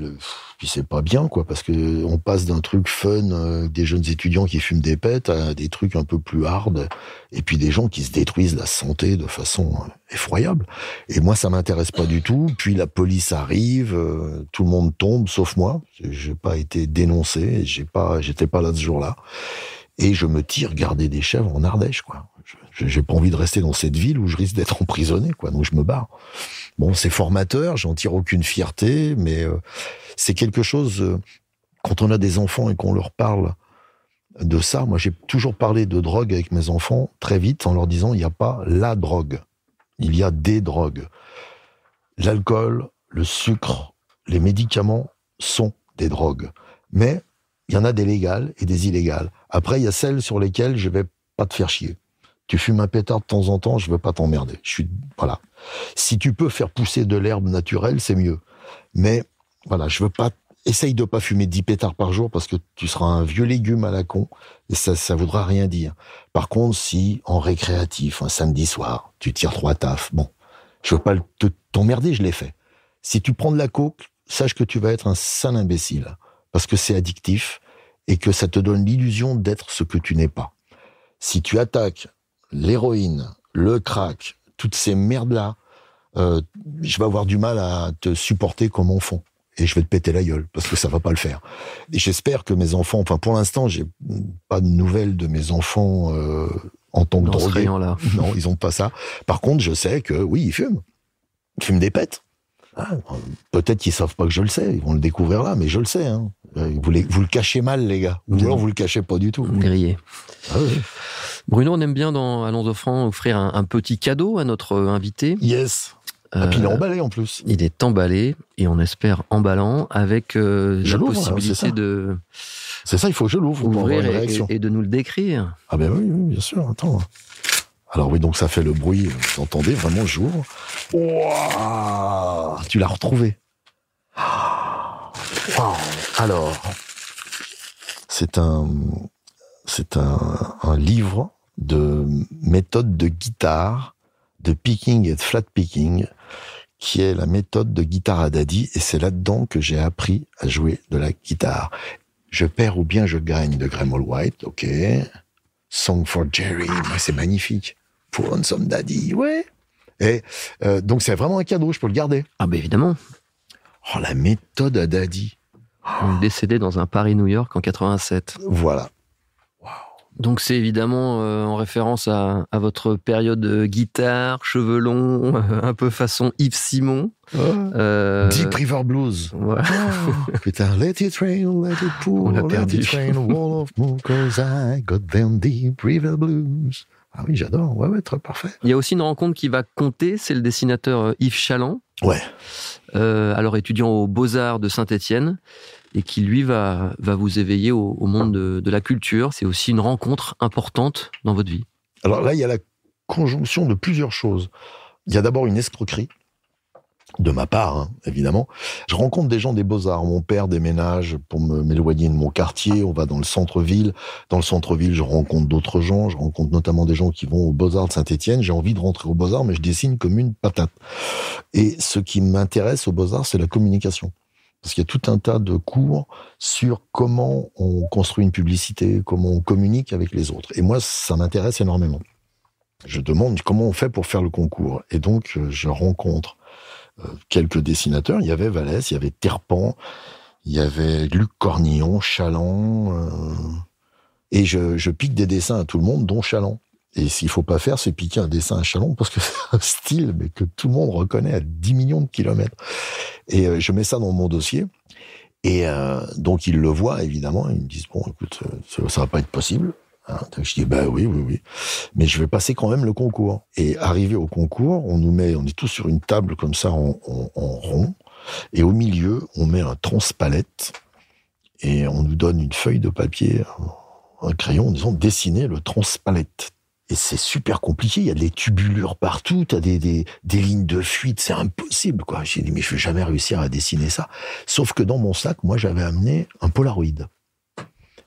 c'est pas bien, quoi, parce que on passe d'un truc fun, des jeunes étudiants qui fument des pètes, à des trucs un peu plus hard, et puis des gens qui se détruisent la santé de façon effroyable. Et moi, ça m'intéresse pas du tout. Puis la police arrive, tout le monde tombe, sauf moi. J'ai pas été dénoncé, j'étais pas là ce jour-là. Et je me tire garder des chèvres en Ardèche, quoi. J'ai pas envie de rester dans cette ville où je risque d'être emprisonné, quoi. Donc je me barre. Bon, c'est formateur, j'en tire aucune fierté, mais c'est quelque chose, quand on a des enfants et qu'on leur parle de ça, moi j'ai toujours parlé de drogue avec mes enfants très vite en leur disant il n'y a pas la drogue, il y a des drogues. L'alcool, le sucre, les médicaments sont des drogues. Mais il y en a des légales et des illégales. Après, il y a celles sur lesquelles je vais pas te faire chier. Tu fumes un pétard de temps en temps, je veux pas t'emmerder. Voilà. Si tu peux faire pousser de l'herbe naturelle, c'est mieux. Mais, voilà, je veux pas, essaye de pas fumer 10 pétards par jour parce que tu seras un vieux légume à la con et ça voudra rien dire. Par contre, si, en récréatif, un samedi soir, tu tires 3 tafs, bon, je veux pas t'emmerder, je l'ai fait. Si tu prends de la coke, sache que tu vas être un sale imbécile parce que c'est addictif et que ça te donne l'illusion d'être ce que tu n'es pas. Si tu attaques l'héroïne, le crack, toutes ces merdes-là, je vais avoir du mal à te supporter comme enfant. Et je vais te péter la gueule, parce que ça va pas le faire. Et j'espère que mes enfants, enfin pour l'instant, j'ai pas de nouvelles de mes enfants en tant que drogués. Dans ce rayon-là. Non, ils ont pas ça. Par contre, je sais que, oui, ils fument. Ils fument des pètes. Ah, peut-être qu'ils savent pas que je le sais, ils vont le découvrir là, mais je le sais. Hein. Vous le cachez mal, les gars. Ou alors vous le cachez pas du tout. Grillé. Ah oui. Bruno, on aime bien dans Allons offrant offrir un petit cadeau à notre invité. Yes. Et puis il est emballé en plus. Il est emballé, et on espère emballant, avec la possibilité de... C'est ça, il faut que je l'ouvre pour avoir une réaction. Et de nous le décrire. Ah ben oui, bien sûr, attends. Alors oui, donc ça fait le bruit, vous entendez, vraiment, j'ouvre. Wow, tu l'as retrouvé. Wow. Alors, c'est un livre de méthode de guitare, de picking et de flat picking, qui est la méthode de guitare à daddy, et c'est là-dedans que j'ai appris à jouer de la guitare. Je perds ou bien je gagne de Graham Allwright, ok. Song for Jerry, c'est magnifique. Pour on some daddy, ouais. Et donc c'est vraiment un cadeau, je peux le garder. Ah ben évidemment. Oh, la méthode à daddy. Décédé dans un Paris-New York en 87. Voilà. Donc c'est évidemment en référence à votre période guitare, cheveux longs, un peu façon Yves Simon. Deep River Blues. Ouais. Putain, let it rain, let it pour, let it rain, wall of moon, 'cause I got them Deep River Blues. Ah oui, j'adore. Ouais, très parfait. Il y a aussi une rencontre qui va compter, c'est le dessinateur Yves Chaland. Ouais. Alors étudiant aux Beaux-Arts de Saint-Étienne, et qui lui va vous éveiller au monde de la culture. C'est aussi une rencontre importante dans votre vie. Alors là, il y a la conjonction de plusieurs choses. Il y a d'abord une escroquerie, de ma part, hein, évidemment. Je rencontre des gens des Beaux-Arts. Mon père déménage pour m'éloigner de mon quartier. On va dans le centre-ville. Dans le centre-ville, je rencontre d'autres gens. Je rencontre notamment des gens qui vont aux Beaux-Arts de Saint-Étienne. J'ai envie de rentrer aux Beaux-Arts, mais je dessine comme une patate. Et ce qui m'intéresse aux Beaux-Arts, c'est la communication. Parce qu'il y a tout un tas de cours sur comment on construit une publicité, comment on communique avec les autres. Et moi, ça m'intéresse énormément. Je demande comment on fait pour faire le concours. Et donc, je rencontre quelques dessinateurs. Il y avait Vallès, il y avait Terpan, il y avait Luc Cornillon, Chaland. Et je pique des dessins à tout le monde, dont Chaland. Et s'il faut pas faire, c'est piquer un dessin à Chaland, parce que c'est un style, mais que tout le monde reconnaît à 10 millions de kilomètres. Et je mets ça dans mon dossier. Et donc, ils le voient, évidemment. Ils me disent, bon, écoute, ça va pas être possible. Hein, je dis, bah oui. Mais je vais passer quand même le concours. Et arrivé au concours, on est tous sur une table comme ça, en rond. Et au milieu, on met un transpalette. Et on nous donne une feuille de papier, un crayon, en disant dessiner le transpalette. Et c'est super compliqué, il y a des tubulures partout, t'as des lignes de fuite, c'est impossible, quoi. J'ai dit, mais je vais jamais réussir à dessiner ça. Sauf que dans mon sac, moi, j'avais amené un Polaroid.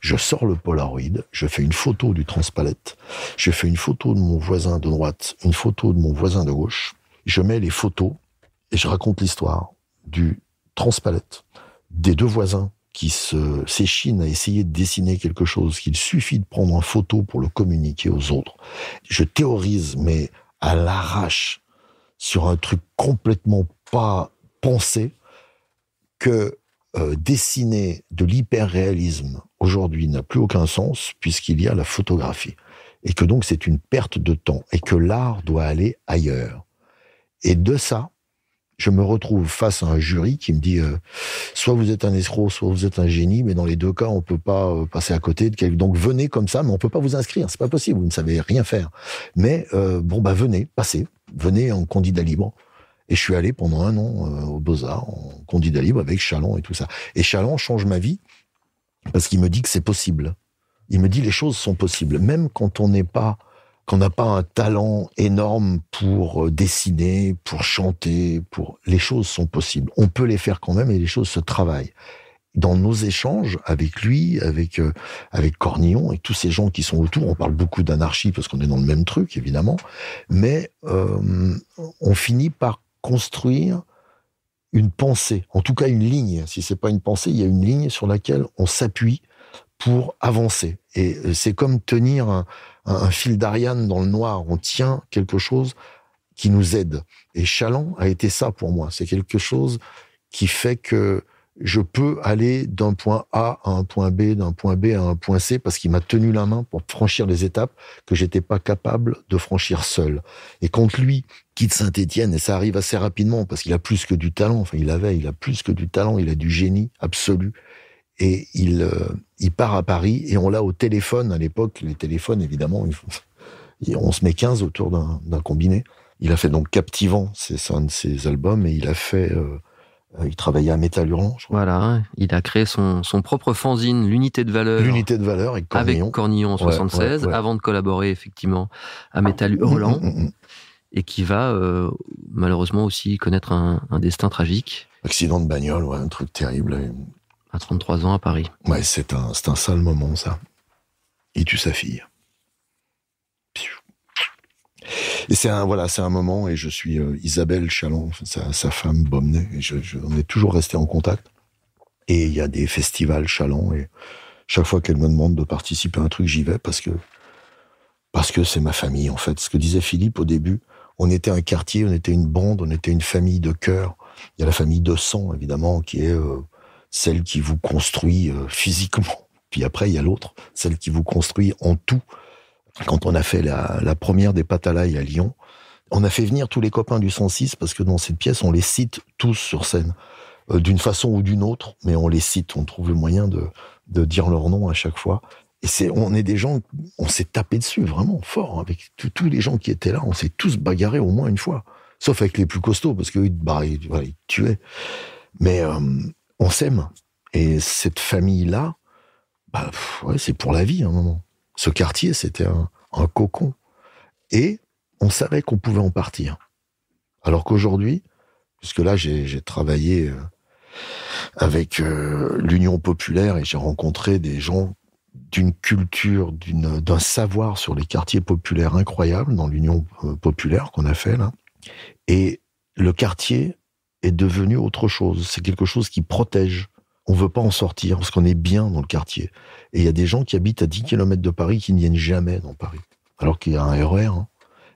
Je sors le Polaroid, je fais une photo du transpalette, je fais une photo de mon voisin de droite, une photo de mon voisin de gauche, je mets les photos et je raconte l'histoire du transpalette, des deux voisins qui s'échinent à essayer de dessiner quelque chose qu'il suffit de prendre en photo pour le communiquer aux autres. Je théorise, mais à l'arrache, sur un truc complètement pas pensé, que dessiner de l'hyperréalisme aujourd'hui n'a plus aucun sens puisqu'il y a la photographie. Et que donc c'est une perte de temps et que l'art doit aller ailleurs. Et de ça, je me retrouve face à un jury qui me dit soit vous êtes un escroc, soit vous êtes un génie, mais dans les deux cas, on peut pas passer à côté de quelqu'un. Donc venez comme ça, mais on peut pas vous inscrire, c'est pas possible, vous ne savez rien faire. Mais venez, passez, venez en candidat libre. Et je suis allé pendant 1 an aux Beaux-Arts en candidat libre avec Chaland et tout ça. Et Chaland change ma vie parce qu'il me dit que c'est possible. Il me dit les choses sont possibles, même quand on n'a pas un talent énorme pour dessiner, pour chanter, les choses sont possibles. On peut les faire quand même et les choses se travaillent. Dans nos échanges avec lui, avec Cornillon et tous ces gens qui sont autour, on parle beaucoup d'anarchie parce qu'on est dans le même truc, évidemment, mais on finit par construire une pensée, en tout cas une ligne. Si c'est pas une pensée, il y a une ligne sur laquelle on s'appuie pour avancer. Et c'est comme tenir un fil d'Ariane dans le noir. On tient quelque chose qui nous aide. Et Chaland a été ça pour moi. C'est quelque chose qui fait que je peux aller d'un point A à un point B, d'un point B à un point C, parce qu'il m'a tenu la main pour franchir les étapes que j'étais pas capable de franchir seul. Et quand lui quitte Saint-Étienne, et ça arrive assez rapidement, parce qu'il a plus que du talent, il a plus que du talent, il a du génie absolu. Et il part à Paris, et on l'a au téléphone. À l'époque, les téléphones, évidemment, on se met 15 autour d'un combiné. Il a fait donc Captivant, c'est un de ses albums, et il a fait... il travaillait à Métal Hurlant, je crois. Voilà, il a créé son propre fanzine, l'Unité de valeur. L'Unité de valeur avec Cornillon. Avec Cornillon en 76, avant de collaborer effectivement à Métal Hurlant, et qui va malheureusement aussi connaître un destin tragique. Accident de bagnole, un truc terrible. À 33 ans à Paris. Ouais, c'est un sale moment, ça. Il tue sa fille. Et c'est un moment, et je suis Isabelle Chaland, sa femme Bomnet, et on est toujours restés en contact. Et il y a des festivals Chaland, et chaque fois qu'elle me demande de participer à un truc, j'y vais, parce que c'est ma famille, en fait. Ce que disait Philippe au début, on était un quartier, on était une bande, on était une famille de cœur. Il y a la famille de sang, évidemment, qui est celle qui vous construit physiquement. Puis après, il y a l'autre, celle qui vous construit en tout. Quand on a fait la première des pâtes à l'ail à Lyon, on a fait venir tous les copains du 106 parce que dans cette pièce, on les cite tous sur scène, d'une façon ou d'une autre, mais on les cite, on trouve le moyen de dire leur nom à chaque fois. Et on est des gens, on s'est tapé dessus vraiment fort, avec tous les gens qui étaient là, on s'est tous bagarrés au moins une fois, sauf avec les plus costauds, parce qu'ils ils tuaient. Mais on s'aime, et cette famille-là, c'est pour la vie à un moment. Ce quartier, c'était un cocon. Et on savait qu'on pouvait en partir. Alors qu'aujourd'hui, puisque là, j'ai travaillé avec l'Union populaire et j'ai rencontré des gens d'une culture, d'un savoir sur les quartiers populaires incroyable dans l'Union populaire qu'on a fait là. Et le quartier est devenu autre chose. C'est quelque chose qui protège. On veut pas en sortir parce qu'on est bien dans le quartier. Et il y a des gens qui habitent à 10 km de Paris qui ne viennent jamais dans Paris. Alors qu'il y a un RER,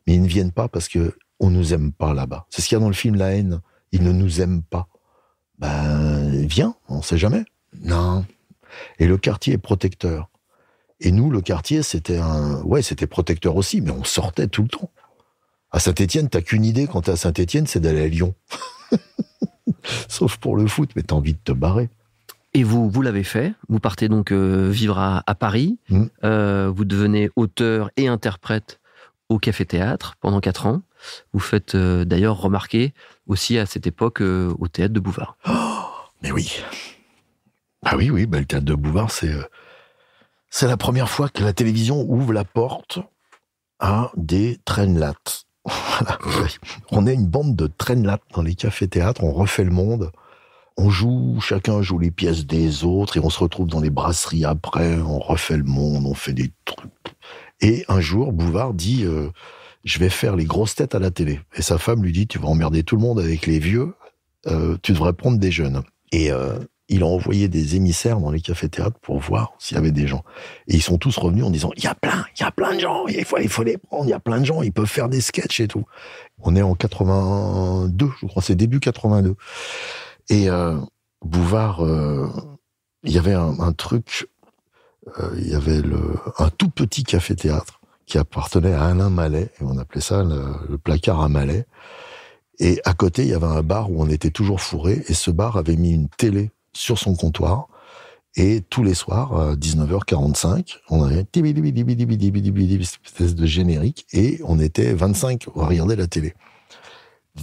mais ils ne viennent pas parce que on nous aime pas là-bas. C'est ce qu'il y a dans le film La haine. Ils ne nous aiment pas. Viens, on sait jamais. Non. Et le quartier est protecteur. Et nous, le quartier, c'était protecteur aussi, mais on sortait tout le temps. À Saint-Étienne, t'as qu'une idée quand t'es à Saint-Étienne, c'est d'aller à Lyon. Sauf pour le foot, mais t'as envie de te barrer. Et vous l'avez fait. Vous partez donc vivre à Paris. Vous devenez auteur et interprète au Café Théâtre pendant 4 ans. Vous faites d'ailleurs remarquer aussi à cette époque au Théâtre de Bouvard. Oh, mais oui. Ah oui, le théâtre de Bouvard, c'est la première fois que la télévision ouvre la porte à des traînes-lattes. Voilà. On est une bande de traînes-lattes dans les cafés-théâtres, on refait le monde, chacun joue les pièces des autres, et on se retrouve dans les brasseries après, on refait le monde, on fait des trucs. Et un jour, Bouvard dit je vais faire les grosses têtes à la télé. Et sa femme lui dit tu vas emmerder tout le monde avec les vieux, tu devrais prendre des jeunes. Et il a envoyé des émissaires dans les cafés-théâtres pour voir s'il y avait des gens. Et ils sont tous revenus en disant il y a plein de gens, il faut les prendre, il y a plein de gens, ils peuvent faire des sketchs et tout. On est en 82, je crois, c'est début 82. Et Bouvard, il y avait un truc, il y avait un tout petit café-théâtre qui appartenait à Alain Mallet, et on appelait ça le placard à Mallet. Et à côté, il y avait un bar où on était toujours fourrés, et ce bar avait mis une télé sur son comptoir, et tous les soirs, à 19h45, on avait une espèce de générique, et on était 25 à regarder la télé.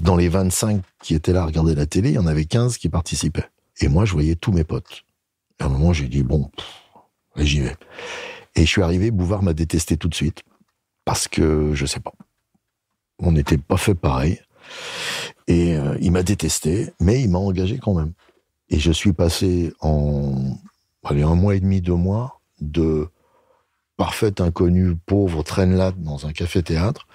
Dans les 25 qui étaient là à regarder la télé, il y en avait 15 qui participaient. Et moi, je voyais tous mes potes. Et à un moment, j'ai dit, bon, j'y vais. Et je suis arrivé, Bouvard m'a détesté tout de suite, parce que, je sais pas, on n'était pas fait pareil. Et il m'a détesté, mais il m'a engagé quand même. Et je suis passé en 1 mois et demi, 2 mois, de parfait inconnu, pauvre, traîne-latte dans un café-théâtre,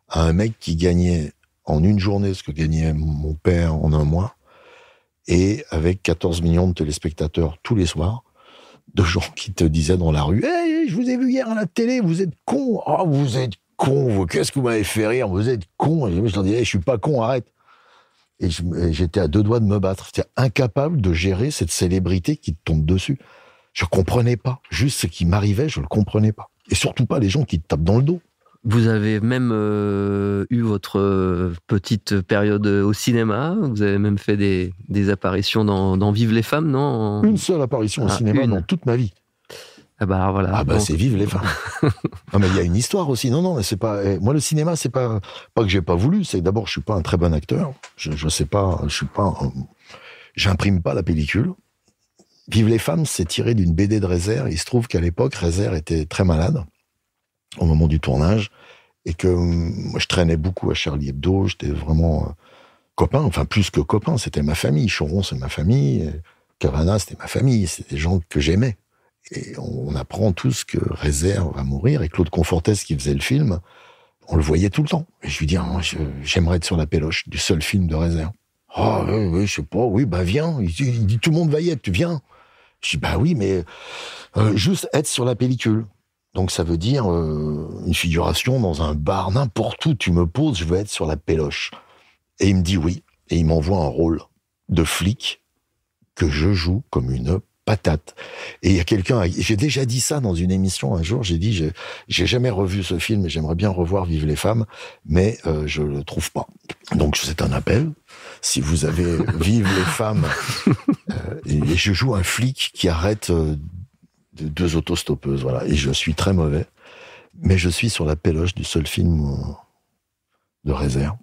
à un mec qui gagnait en une journée ce que gagnait mon père en 1 mois, et avec 14 millions de téléspectateurs tous les soirs, de gens qui te disaient dans la rue « Hey, je vous ai vu hier à la télé, vous êtes cons, oh, vous êtes cons, qu'est-ce que vous m'avez fait rire, vous êtes cons !» Et je leur disais hey, « Je suis pas con, arrête !» Et j'étais à 2 doigts de me battre. J'étais incapable de gérer cette célébrité qui te tombe dessus. Je comprenais pas. Juste ce qui m'arrivait, je le comprenais pas. Et surtout pas les gens qui te tapent dans le dos. Vous avez même eu votre petite période au cinéma. Vous avez même fait des apparitions dans Vive les femmes, non ? Une seule apparition au cinéma dans toute ma vie. Ah bah voilà. Ah bah donc... c'est Vive les femmes. Non mais il y a une histoire aussi. Non, mais c'est pas. Moi le cinéma c'est pas que j'ai pas voulu. C'est que d'abord je suis pas un très bon acteur. Je sais pas. Je suis pas. J'imprime pas la pellicule. Vive les femmes, c'est tiré d'une BD de Rézère. Il se trouve qu'à l'époque Rézère était très malade au moment du tournage et que moi je traînais beaucoup à Charlie Hebdo. J'étais vraiment copain. Enfin plus que copain, c'était ma famille. Choron c'est ma famille. Cavana c'était ma famille. C'était des gens que j'aimais. Et on apprend tous que Rézère va mourir, et Claude Confortès, qui faisait le film, on le voyait tout le temps. Et je lui dis, moi, j'aimerais être sur la péloche du seul film de Rézère. Ah, oui, je sais pas, oui, bah viens. Il dit, tout le monde va y être, tu viens. Je dis, bah oui, mais juste être sur la pellicule. Donc ça veut dire une figuration dans un bar, n'importe où tu me poses, je veux être sur la péloche. Et il me dit oui, et il m'envoie un rôle de flic que je joue comme une patate. Et il y a quelqu'un, j'ai déjà dit ça dans une émission un jour, j'ai dit, j'ai jamais revu ce film et j'aimerais bien revoir Vive les femmes, mais je le trouve pas. Donc c'est un appel. Si vous avez Vive les femmes, et je joue un flic qui arrête 2 autostoppeuses, voilà. Et je suis très mauvais, mais je suis sur la péloche du seul film de Rézère.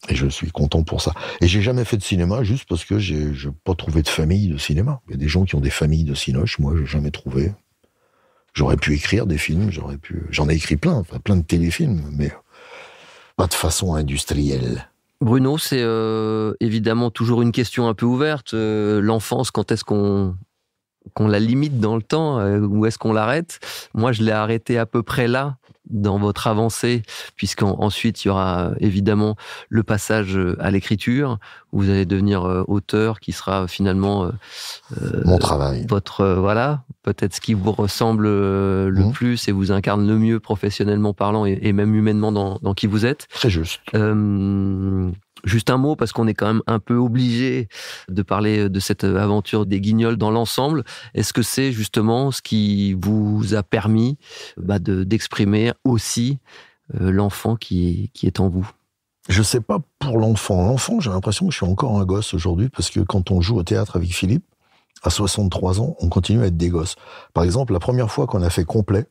Et je suis content pour ça. Et j'ai jamais fait de cinéma juste parce que j'ai pas trouvé de famille de cinéma. Il y a des gens qui ont des familles de cinoches, moi j'ai jamais trouvé. J'aurais pu écrire des films, j'en ai écrit plein de téléfilms, mais pas de façon industrielle. Bruno, c'est évidemment toujours une question un peu ouverte. L'enfance, quand est-ce qu'on la limite dans le temps, où est-ce qu'on l'arrête ? Moi, je l'ai arrêté à peu près là, dans votre avancée, puisqu'ensuite, il y aura évidemment le passage à l'écriture, où vous allez devenir auteur, qui sera finalement... mon travail. Voilà, peut-être ce qui vous ressemble le plus et vous incarne le mieux professionnellement parlant et même humainement dans qui vous êtes. Très juste. Juste un mot, parce qu'on est quand même un peu obligé de parler de cette aventure des Guignols dans l'ensemble. Est-ce que c'est justement ce qui vous a permis d'exprimer aussi l'enfant qui est en vous ? Je sais pas pour l'enfant. L'enfant, j'ai l'impression que je suis encore un gosse aujourd'hui, parce que quand on joue au théâtre avec Philippe, à 63 ans, on continue à être des gosses. Par exemple, la première fois qu'on a fait complet,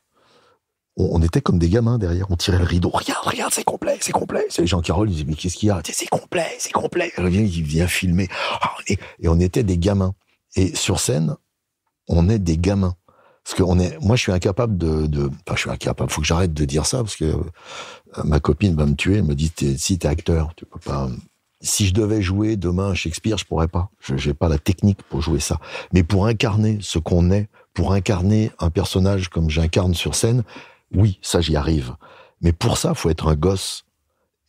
on était comme des gamins derrière, on tirait le rideau. Regarde, c'est complet. C'est les gens qui rôlent, ils disaient, mais qu'est-ce qu'il y a ? C'est complet. Il vient filmer. Et on était des gamins. Et sur scène, on est des gamins. Parce que moi, je suis incapable faut que j'arrête de dire ça, parce que ma copine va me tuer, elle me dit, si t'es acteur, tu peux pas. Si je devais jouer demain Shakespeare, je pourrais pas. J'ai pas la technique pour jouer ça. Mais pour incarner ce qu'on est, pour incarner un personnage comme j'incarne sur scène, oui, ça, j'y arrive. Mais pour ça, faut être un gosse.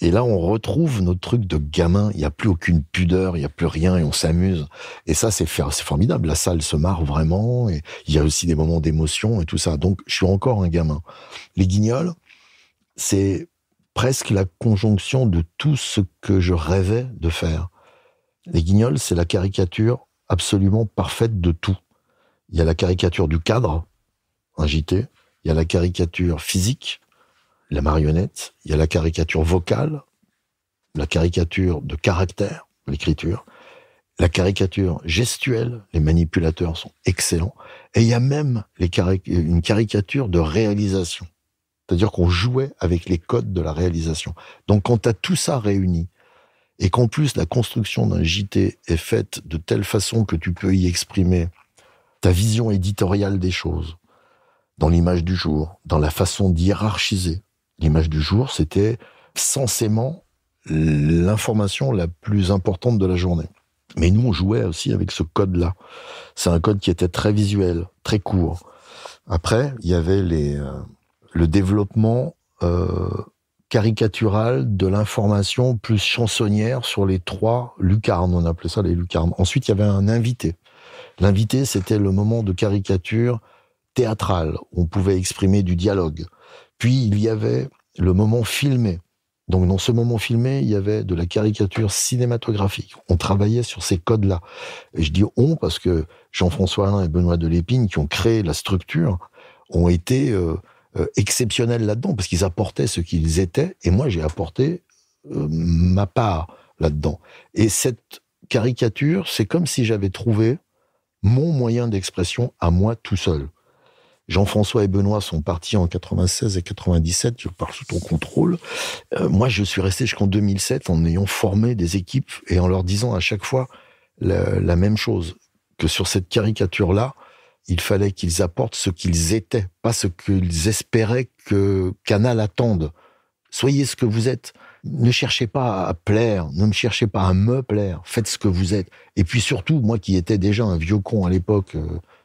Et là, on retrouve notre truc de gamin. Il n'y a plus aucune pudeur, il n'y a plus rien et on s'amuse. Et ça, c'est formidable. La salle se marre vraiment. Et il y a aussi des moments d'émotion et tout ça. Donc, je suis encore un gamin. Les Guignols, c'est presque la conjonction de tout ce que je rêvais de faire. Les Guignols, c'est la caricature absolument parfaite de tout. Il y a la caricature du cadre, un JT. Il y a la caricature physique, la marionnette, il y a la caricature vocale, la caricature de caractère, l'écriture, la caricature gestuelle, les manipulateurs sont excellents, et il y a même une caricature de réalisation. C'est-à-dire qu'on jouait avec les codes de la réalisation. Donc quand tu as tout ça réuni, et qu'en plus la construction d'un JT est faite de telle façon que tu peux y exprimer ta vision éditoriale des choses, dans l'image du jour, dans la façon d'hiérarchiser. L'image du jour, c'était censément l'information la plus importante de la journée. Mais nous, on jouait aussi avec ce code-là. C'est un code qui était très visuel, très court. Après, il y avait le développement caricatural de l'information plus chansonnière sur les 3 lucarnes. On appelait ça les lucarnes. Ensuite, il y avait un invité. L'invité, c'était le moment de caricature théâtrale. On pouvait exprimer du dialogue. Puis, il y avait le moment filmé. Donc, dans ce moment filmé, il y avait de la caricature cinématographique. On travaillait sur ces codes-là. Et je dis « on » parce que Jean-François Alain et Benoît Delépine, qui ont créé la structure, ont été exceptionnels là-dedans, parce qu'ils apportaient ce qu'ils étaient, et moi, j'ai apporté ma part là-dedans. Et cette caricature, c'est comme si j'avais trouvé mon moyen d'expression à moi tout seul. Jean-François et Benoît sont partis en 96 et 97, je parle sous ton contrôle. Moi, je suis resté jusqu'en 2007 en ayant formé des équipes et en leur disant à chaque fois la même chose, que sur cette caricature-là, il fallait qu'ils apportent ce qu'ils étaient, pas ce qu'ils espéraient que Canal attende. Soyez ce que vous êtes. Ne cherchez pas à plaire, ne me cherchez pas à me plaire. Faites ce que vous êtes. Et puis surtout, moi qui étais déjà un vieux con à l'époque,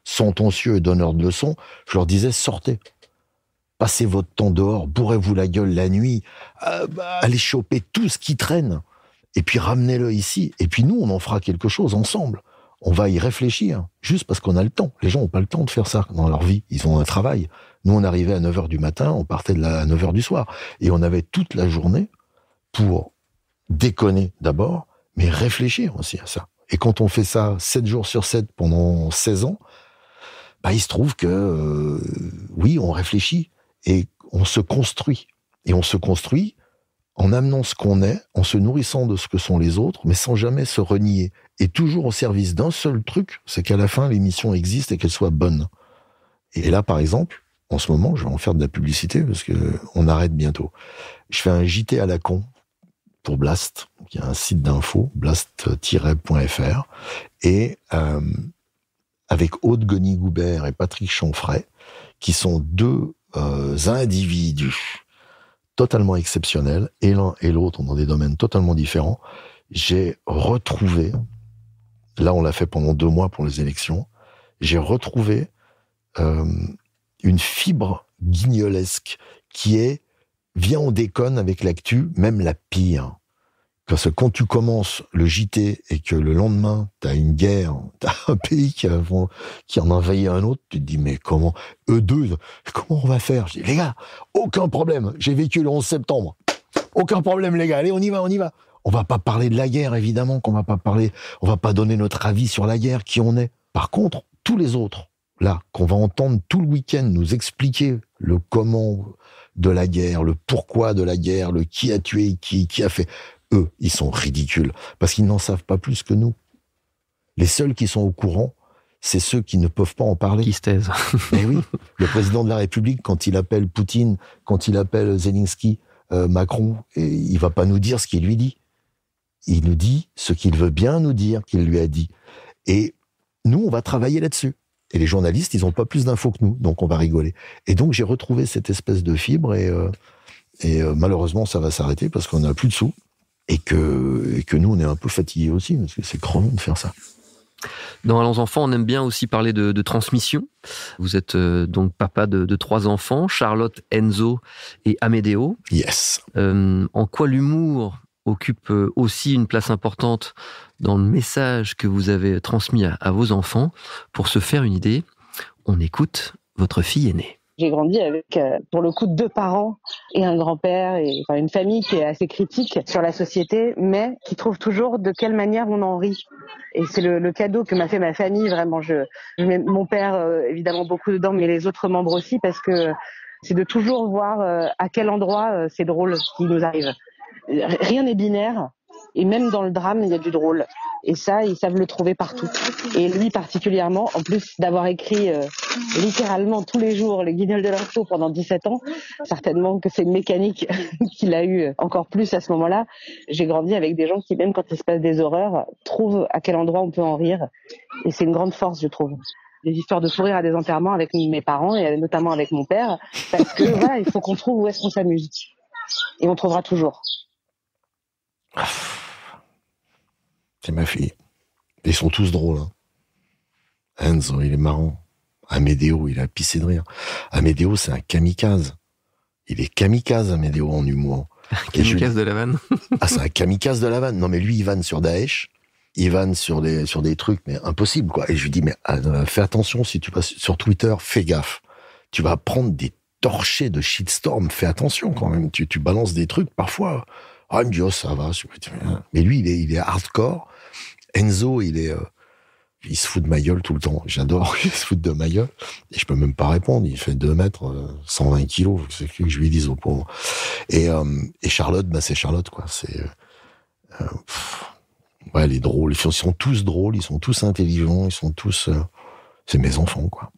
sentencieux et donneur de leçons, je leur disais, sortez. Passez votre temps dehors, bourrez-vous la gueule la nuit, allez choper tout ce qui traîne, et puis ramenez-le ici. Et puis nous, on en fera quelque chose ensemble. On va y réfléchir, juste parce qu'on a le temps. Les gens n'ont pas le temps de faire ça dans leur vie. Ils ont un travail. Nous, on arrivait à 9h du matin, on partait à 9h du soir. Et on avait toute la journée pour déconner d'abord, mais réfléchir aussi à ça. Et quand on fait ça 7 jours sur 7 pendant 16 ans, il se trouve que, oui, on réfléchit et on se construit. Et on se construit en amenant ce qu'on est, en se nourrissant de ce que sont les autres, mais sans jamais se renier. Et toujours au service d'un seul truc, c'est qu'à la fin, l'émission existe et qu'elle soit bonne. Et là, par exemple, en ce moment, je vais en faire de la publicité parce que on arrête bientôt. Je fais un JT à la con pour Blast, qui est un site d'info, blast-.fr, et avec Aude Goni-Goubert et Patrick Chanfray, qui sont 2 individus totalement exceptionnels, et l'un et l'autre dans des domaines totalement différents. J'ai retrouvé, là on l'a fait pendant 2 mois pour les élections, j'ai retrouvé une fibre guignolesque qui est, viens on déconne avec l'actu, même la pire. Parce que quand tu commences le JT et que le lendemain, t'as une guerre, t'as un pays qui en envahit un autre, tu te dis, mais comment, eux deux, comment on va faire? Je dis, les gars, aucun problème, j'ai vécu le 11 septembre. Aucun problème, les gars, allez, on y va, on y va. On va pas parler de la guerre, évidemment, on va pas donner notre avis sur la guerre, qui on est. Par contre, tous les autres, là, qu'on va entendre tout le week-end nous expliquer le comment de la guerre, le pourquoi de la guerre, le qui a tué, qui a fait. Eux, ils sont ridicules, parce qu'ils n'en savent pas plus que nous. Les seuls qui sont au courant, c'est ceux qui ne peuvent pas en parler. Qui se taisent. Mais oui, le président de la République, quand il appelle Poutine, quand il appelle Zelensky, Macron, et il va pas nous dire ce qu'il lui dit. Il nous dit ce qu'il veut bien nous dire qu'il lui a dit. Et nous, on va travailler là-dessus. Et les journalistes, ils n'ont pas plus d'infos que nous, donc on va rigoler. Et donc j'ai retrouvé cette espèce de fibre et malheureusement ça va s'arrêter parce qu'on n'a plus de sous et que nous on est un peu fatigués aussi parce que c'est crevant de faire ça. Dans Allons enfants, on aime bien aussi parler de transmission. Vous êtes donc papa de 3 enfants, Charlotte, Enzo et Amédéo. Yes. En quoi l'humour occupe aussi une place importante dans le message que vous avez transmis à vos enfants? Pour se faire une idée, on écoute votre fille aînée. J'ai grandi avec, pour le coup, 2 parents et un grand-père, et enfin, une famille qui est assez critique sur la société, mais qui trouve toujours de quelle manière on en rit. Et c'est le cadeau que m'a fait ma famille, vraiment. Je mets mon père, évidemment, beaucoup dedans, mais les autres membres aussi, parce que c'est de toujours voir à quel endroit c'est drôle ce qui nous arrive. Rien n'est binaire, et même dans le drame, il y a du drôle. Et ça, ils savent le trouver partout. Et lui particulièrement, en plus d'avoir écrit littéralement tous les jours les Guignols de l'info pendant 17 ans, certainement que c'est une mécanique qu'il a eu encore plus à ce moment-là. J'ai grandi avec des gens qui, même quand il se passe des horreurs, trouvent à quel endroit on peut en rire. Et c'est une grande force, je trouve. Des histoires de fou rire à des enterrements avec mes parents, et notamment avec mon père, parce que voilà, il faut qu'on trouve où est-ce qu'on s'amuse. Et on trouvera toujours. C'est ma fille. Ils sont tous drôles. Hein. Enzo, il est marrant. Amédéo, il a pissé de rire. Amédéo, c'est un kamikaze. Il est kamikaze, Amédéo, en humour. Kamikaze de la vanne. Ah, c'est un kamikaze de la vanne. Non, mais lui, il vanne sur Daesh. Il vanne sur des trucs, mais impossible, quoi. Et je lui dis, mais fais attention, si tu passes sur Twitter, fais gaffe. Tu vas prendre des torchées de shitstorm. Fais attention, quand même. Tu balances des trucs, parfois. Ah, il me dit, oh, ça va. Mais lui, il est hardcore. Enzo, il se fout de ma gueule tout le temps. J'adore qu'il se foute de ma gueule. Et je peux même pas répondre. Il fait 2 mètres, 120 kilos. C'est ce que je lui dise au pauvre. Et Charlotte, c'est Charlotte, quoi. Ouais, elle est drôle. Ils sont tous drôles. Ils sont tous intelligents. Ils sont tous, c'est mes enfants, quoi.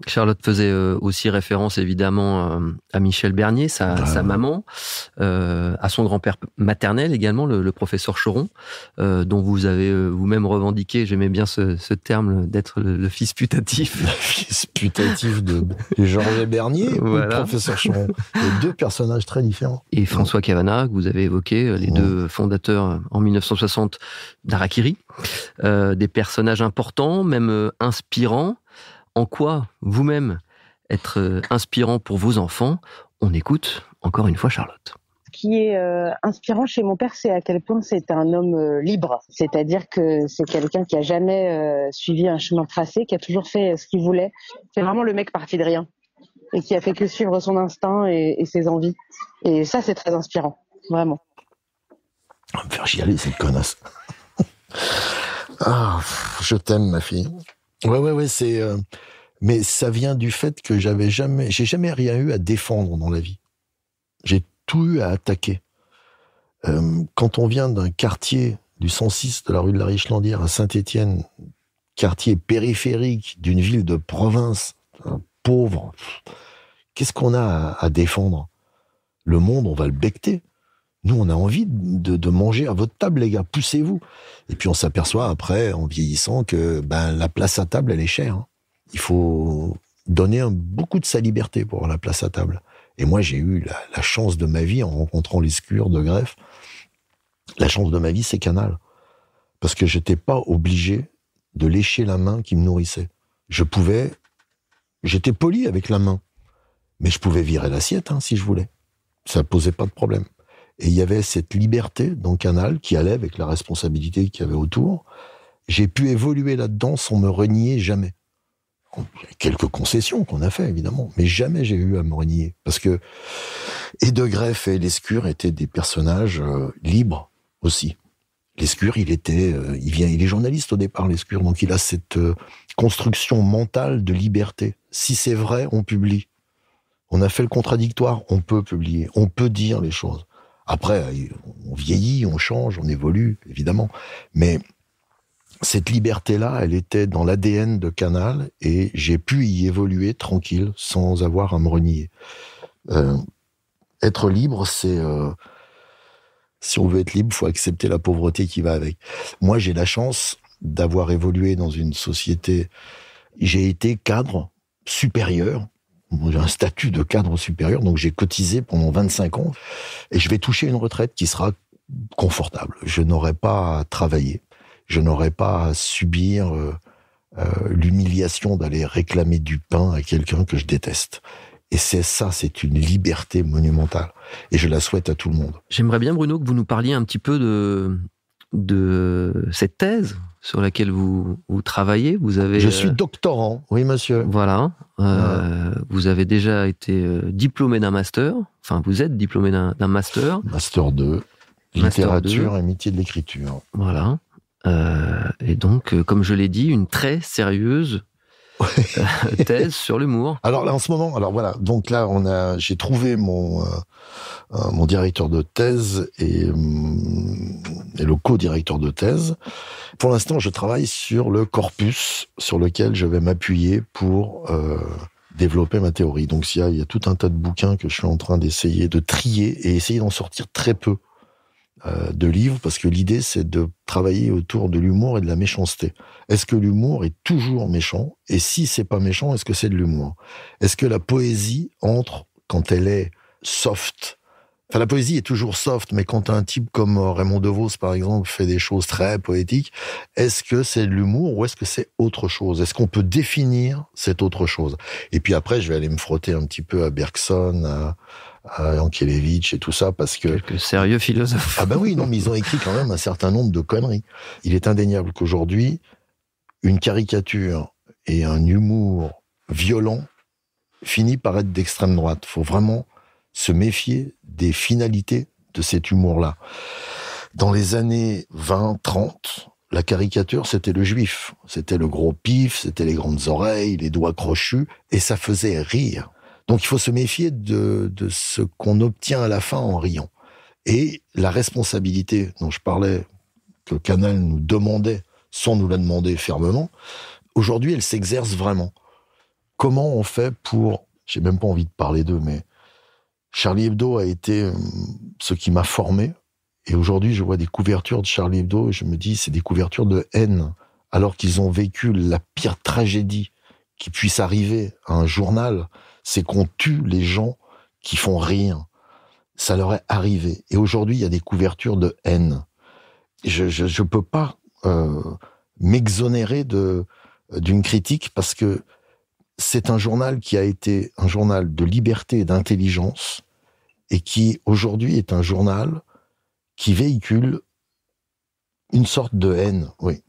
Charlotte faisait aussi référence évidemment à Michel Bernier, sa maman, à son grand-père maternel également, le professeur Choron, dont vous avez vous-même revendiqué, j'aimais bien ce terme, d'être le fils putatif. Le fils putatif de Georges Bernier, voilà. Ou le professeur Choron. Les 2 personnages très différents. Et François Cavana, que vous avez évoqué, les 2 fondateurs en 1960 d'Harakiri. Des personnages importants, même inspirants. En quoi, vous-même, être inspirant pour vos enfants? On écoute, encore une fois, Charlotte. Ce qui est inspirant chez mon père, c'est à quel point c'est un homme libre. C'est-à-dire que c'est quelqu'un qui a jamais suivi un chemin tracé, qui a toujours fait ce qu'il voulait. C'est vraiment le mec parti de rien. Et qui a fait que suivre son instinct et ses envies. Et ça, c'est très inspirant. Vraiment. On va me faire chialer, cette connasse. Ah, je t'aime, ma fille. Ouais, c'est... Mais ça vient du fait que j'ai jamais rien eu à défendre dans la vie. J'ai tout eu à attaquer. Quand on vient d'un quartier du 106 de la rue de la Richlandière à Saint-Étienne, quartier périphérique d'une ville de province, pauvre, qu'est-ce qu'on a à défendre? Le monde, on va le becqueter. Nous, on a envie de manger à votre table, les gars. Poussez-vous. Et puis, on s'aperçoit après, en vieillissant, que la place à table, elle est chère. Hein. Il faut donner beaucoup de sa liberté pour avoir la place à table. Et moi, j'ai eu la chance de ma vie, en rencontrant les Lescure de Greff. La chance de ma vie, c'est Canal. Parce que j'étais pas obligé de lécher la main qui me nourrissait. J'étais poli avec la main. Mais je pouvais virer l'assiette, si je voulais. Ça posait pas de problème. Et il y avait cette liberté dans Canal qui allait avec la responsabilité qu'il y avait autour. J'ai pu évoluer là-dedans sans me renier jamais. Il y a quelques concessions qu'on a fait, évidemment, mais jamais j'ai eu à me renier. Parce que et De Greff et Lescure étaient des personnages libres aussi. Lescure, il est journaliste au départ, Lescure, donc il a cette construction mentale de liberté. Si c'est vrai, on publie. On a fait le contradictoire, on peut publier, on peut dire les choses. Après, on vieillit, on change, on évolue, évidemment. Mais cette liberté-là, elle était dans l'ADN de Canal et j'ai pu y évoluer tranquille, sans avoir à me renier. Être libre, c'est... si on veut être libre, il faut accepter la pauvreté qui va avec. Moi, j'ai la chance d'avoir évolué dans une société j'ai été cadre supérieur. J'ai un statut de cadre supérieur, donc j'ai cotisé pendant 25 ans et je vais toucher une retraite qui sera confortable. Je n'aurai pas à travailler, je n'aurai pas à subir l'humiliation d'aller réclamer du pain à quelqu'un que je déteste. Et c'est une liberté monumentale. Et je la souhaite à tout le monde. J'aimerais bien, Bruno, que vous nous parliez un petit peu de cette thèse sur laquelle vous travaillez. Je suis doctorant, oui monsieur. Voilà. Vous avez déjà été diplômé d'un master. Enfin, vous êtes diplômé d'un master. Master 2, littérature et métier de l'écriture. Voilà. Et donc, comme je l'ai dit, une très sérieuse thèse sur l'humour. Alors là, en ce moment, donc là, j'ai trouvé mon directeur de thèse et le co-directeur de thèse. Pour l'instant, je travaille sur le corpus sur lequel je vais m'appuyer pour développer ma théorie. Donc il y a tout un tas de bouquins que je suis en train d'essayer de trier et essayer d'en sortir très peu de livres, parce que l'idée, c'est de travailler autour de l'humour et de la méchanceté. Est-ce que l'humour est toujours méchant? Et si c'est pas méchant, est-ce que c'est de l'humour? Est-ce que la poésie entre quand elle est soft? Enfin, la poésie est toujours soft, mais quand un type comme Raymond DeVos, par exemple, fait des choses très poétiques, est-ce que c'est de l'humour ou est-ce que c'est autre chose? Est-ce qu'on peut définir cette autre chose? Et puis après, je vais aller me frotter un petit peu à Bergson, à Yankelevitch et tout ça, parce que... Quelques sérieux philosophes. Ah ben oui, non, mais ils ont écrit quand même un certain nombre de conneries. Il est indéniable qu'aujourd'hui, une caricature et un humour violent finit par être d'extrême droite. Il faut vraiment se méfier des finalités de cet humour-là. Dans les années 20-30, la caricature, c'était le juif. C'était le gros pif, c'était les grandes oreilles, les doigts crochus, et ça faisait rire. Donc il faut se méfier de ce qu'on obtient à la fin en riant. Et la responsabilité dont je parlais, que Canal nous demandait, sans nous la demander fermement, aujourd'hui elle s'exerce vraiment. Comment on fait pour... J'ai même pas envie de parler d'eux, mais Charlie Hebdo a été ce qui m'a formé. Et aujourd'hui, je vois des couvertures de Charlie Hebdo et je me dis, c'est des couvertures de haine, alors qu'ils ont vécu la pire tragédie qui puisse arriver à un journal, c'est qu'on tue les gens qui font rire. Ça leur est arrivé. Et aujourd'hui, il y a des couvertures de haine. Je peux pas m'exonérer d'une critique parce que c'est un journal qui a été un journal de liberté et d'intelligence et qui, aujourd'hui, est un journal qui véhicule une sorte de haine, oui.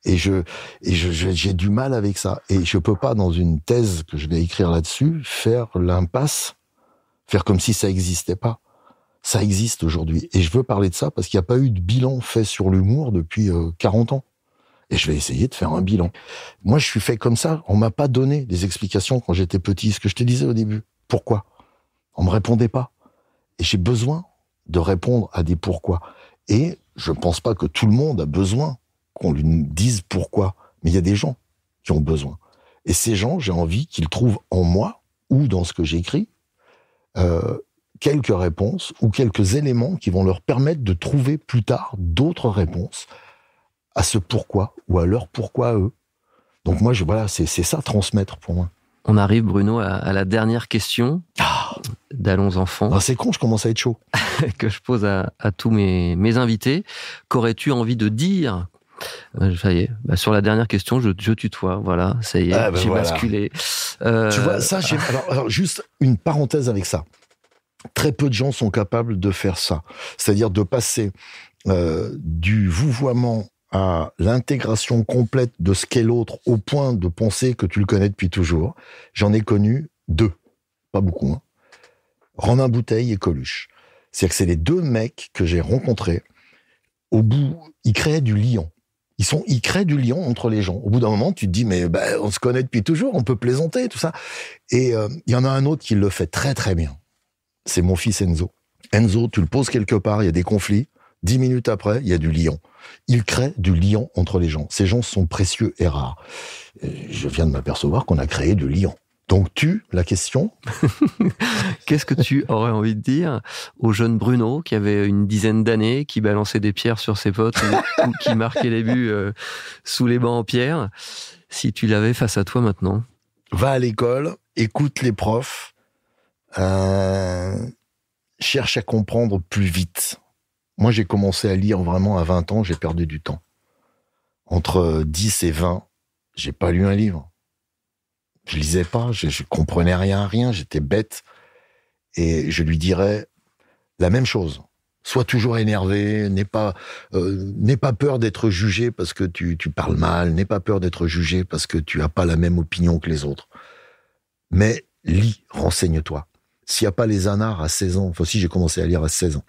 Et j'ai du mal avec ça. Et je peux pas, dans une thèse que je vais écrire là-dessus, faire l'impasse, faire comme si ça existait pas. Ça existe aujourd'hui. Et je veux parler de ça parce qu'il n'y a pas eu de bilan fait sur l'humour depuis 40 ans. Et je vais essayer de faire un bilan. Moi, je suis fait comme ça. On m'a pas donné des explications quand j'étais petit. Ce que je te disais au début. Pourquoi? On me répondait pas. Et j'ai besoin de répondre à des pourquoi. Et je pense pas que tout le monde a besoin qu'on lui dise pourquoi. Mais il y a des gens qui ont besoin. Et ces gens, j'ai envie qu'ils trouvent en moi, ou dans ce que j'écris, quelques réponses, ou quelques éléments qui vont leur permettre de trouver plus tard d'autres réponses à ce pourquoi, ou à leur pourquoi à eux. Donc moi, voilà, c'est ça, transmettre pour moi. On arrive, Bruno, à la dernière question d'Allons Enfants. C'est con, je commence à être chaud. Que je pose à tous mes invités. Qu'aurais-tu envie de dire? Ça y est, sur la dernière question, je tutoie, voilà, ça y est, j'ai basculé. Tu vois, ça, alors, juste une parenthèse avec ça. Très peu de gens sont capables de faire ça. C'est-à-dire de passer du vouvoiement à l'intégration complète de ce qu'est l'autre au point de penser que tu le connais depuis toujours. J'en ai connu 2, pas beaucoup. Hein. Romain Bouteille et Coluche. C'est-à-dire que c'est les 2 mecs que j'ai rencontrés. Au bout, ils créaient du lien. Ils créent du lien entre les gens. Au bout d'un moment, tu te dis, mais on se connaît depuis toujours, on peut plaisanter, tout ça. Et il y en a un autre qui le fait très très bien. C'est mon fils Enzo. Enzo, tu le poses quelque part, il y a des conflits. 10 minutes après, il y a du lien. Il crée du lien entre les gens. Ces gens sont précieux et rares. Je viens de m'apercevoir qu'on a créé du lien. Donc la question... Qu'est-ce que tu aurais envie de dire au jeune Bruno qui avait une dizaine d'années, qui balançait des pierres sur ses potes ou qui marquait les buts sous les bancs en pierre? si tu l'avais face à toi maintenant? Va à l'école, écoute les profs, cherche à comprendre plus vite. Moi, j'ai commencé à lire vraiment à 20 ans, j'ai perdu du temps. Entre 10 et 20, j'ai pas lu un livre. Je lisais pas, je comprenais rien à rien, j'étais bête. Et je lui dirais la même chose. Sois toujours énervé, n'aie pas peur d'être jugé parce que tu parles mal, n'aie pas peur d'être jugé parce que tu as pas la même opinion que les autres. Mais lis, renseigne-toi. S'il n'y a pas les anars à 16 ans, enfin si j'ai commencé à lire à 16 ans,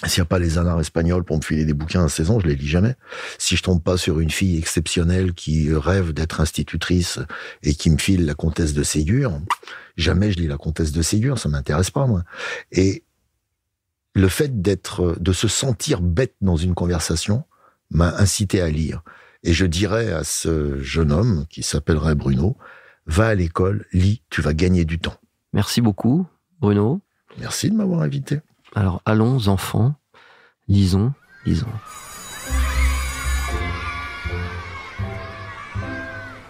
s'il n'y a pas les anars espagnols pour me filer des bouquins à 16 ans, je les lis jamais. Si je tombe pas sur une fille exceptionnelle qui rêve d'être institutrice et qui me file la comtesse de Ségur, jamais je lis la comtesse de Ségur, ça m'intéresse pas, moi. Et le fait de se sentir bête dans une conversation m'a incité à lire. Et je dirais à ce jeune homme, qui s'appellerait Bruno, va à l'école, lis, tu vas gagner du temps. Merci beaucoup, Bruno. Merci de m'avoir invité. Alors, allons, enfants, lisons.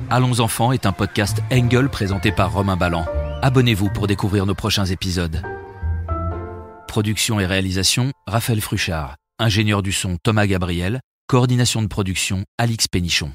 Allons enfants est un podcast Engel présenté par Romain Ballan. Abonnez-vous pour découvrir nos prochains épisodes. Production et réalisation, Raphaël Fruchard. Ingénieur du son, Thomas Gabriel. Coordination de production, Alix Pénichon.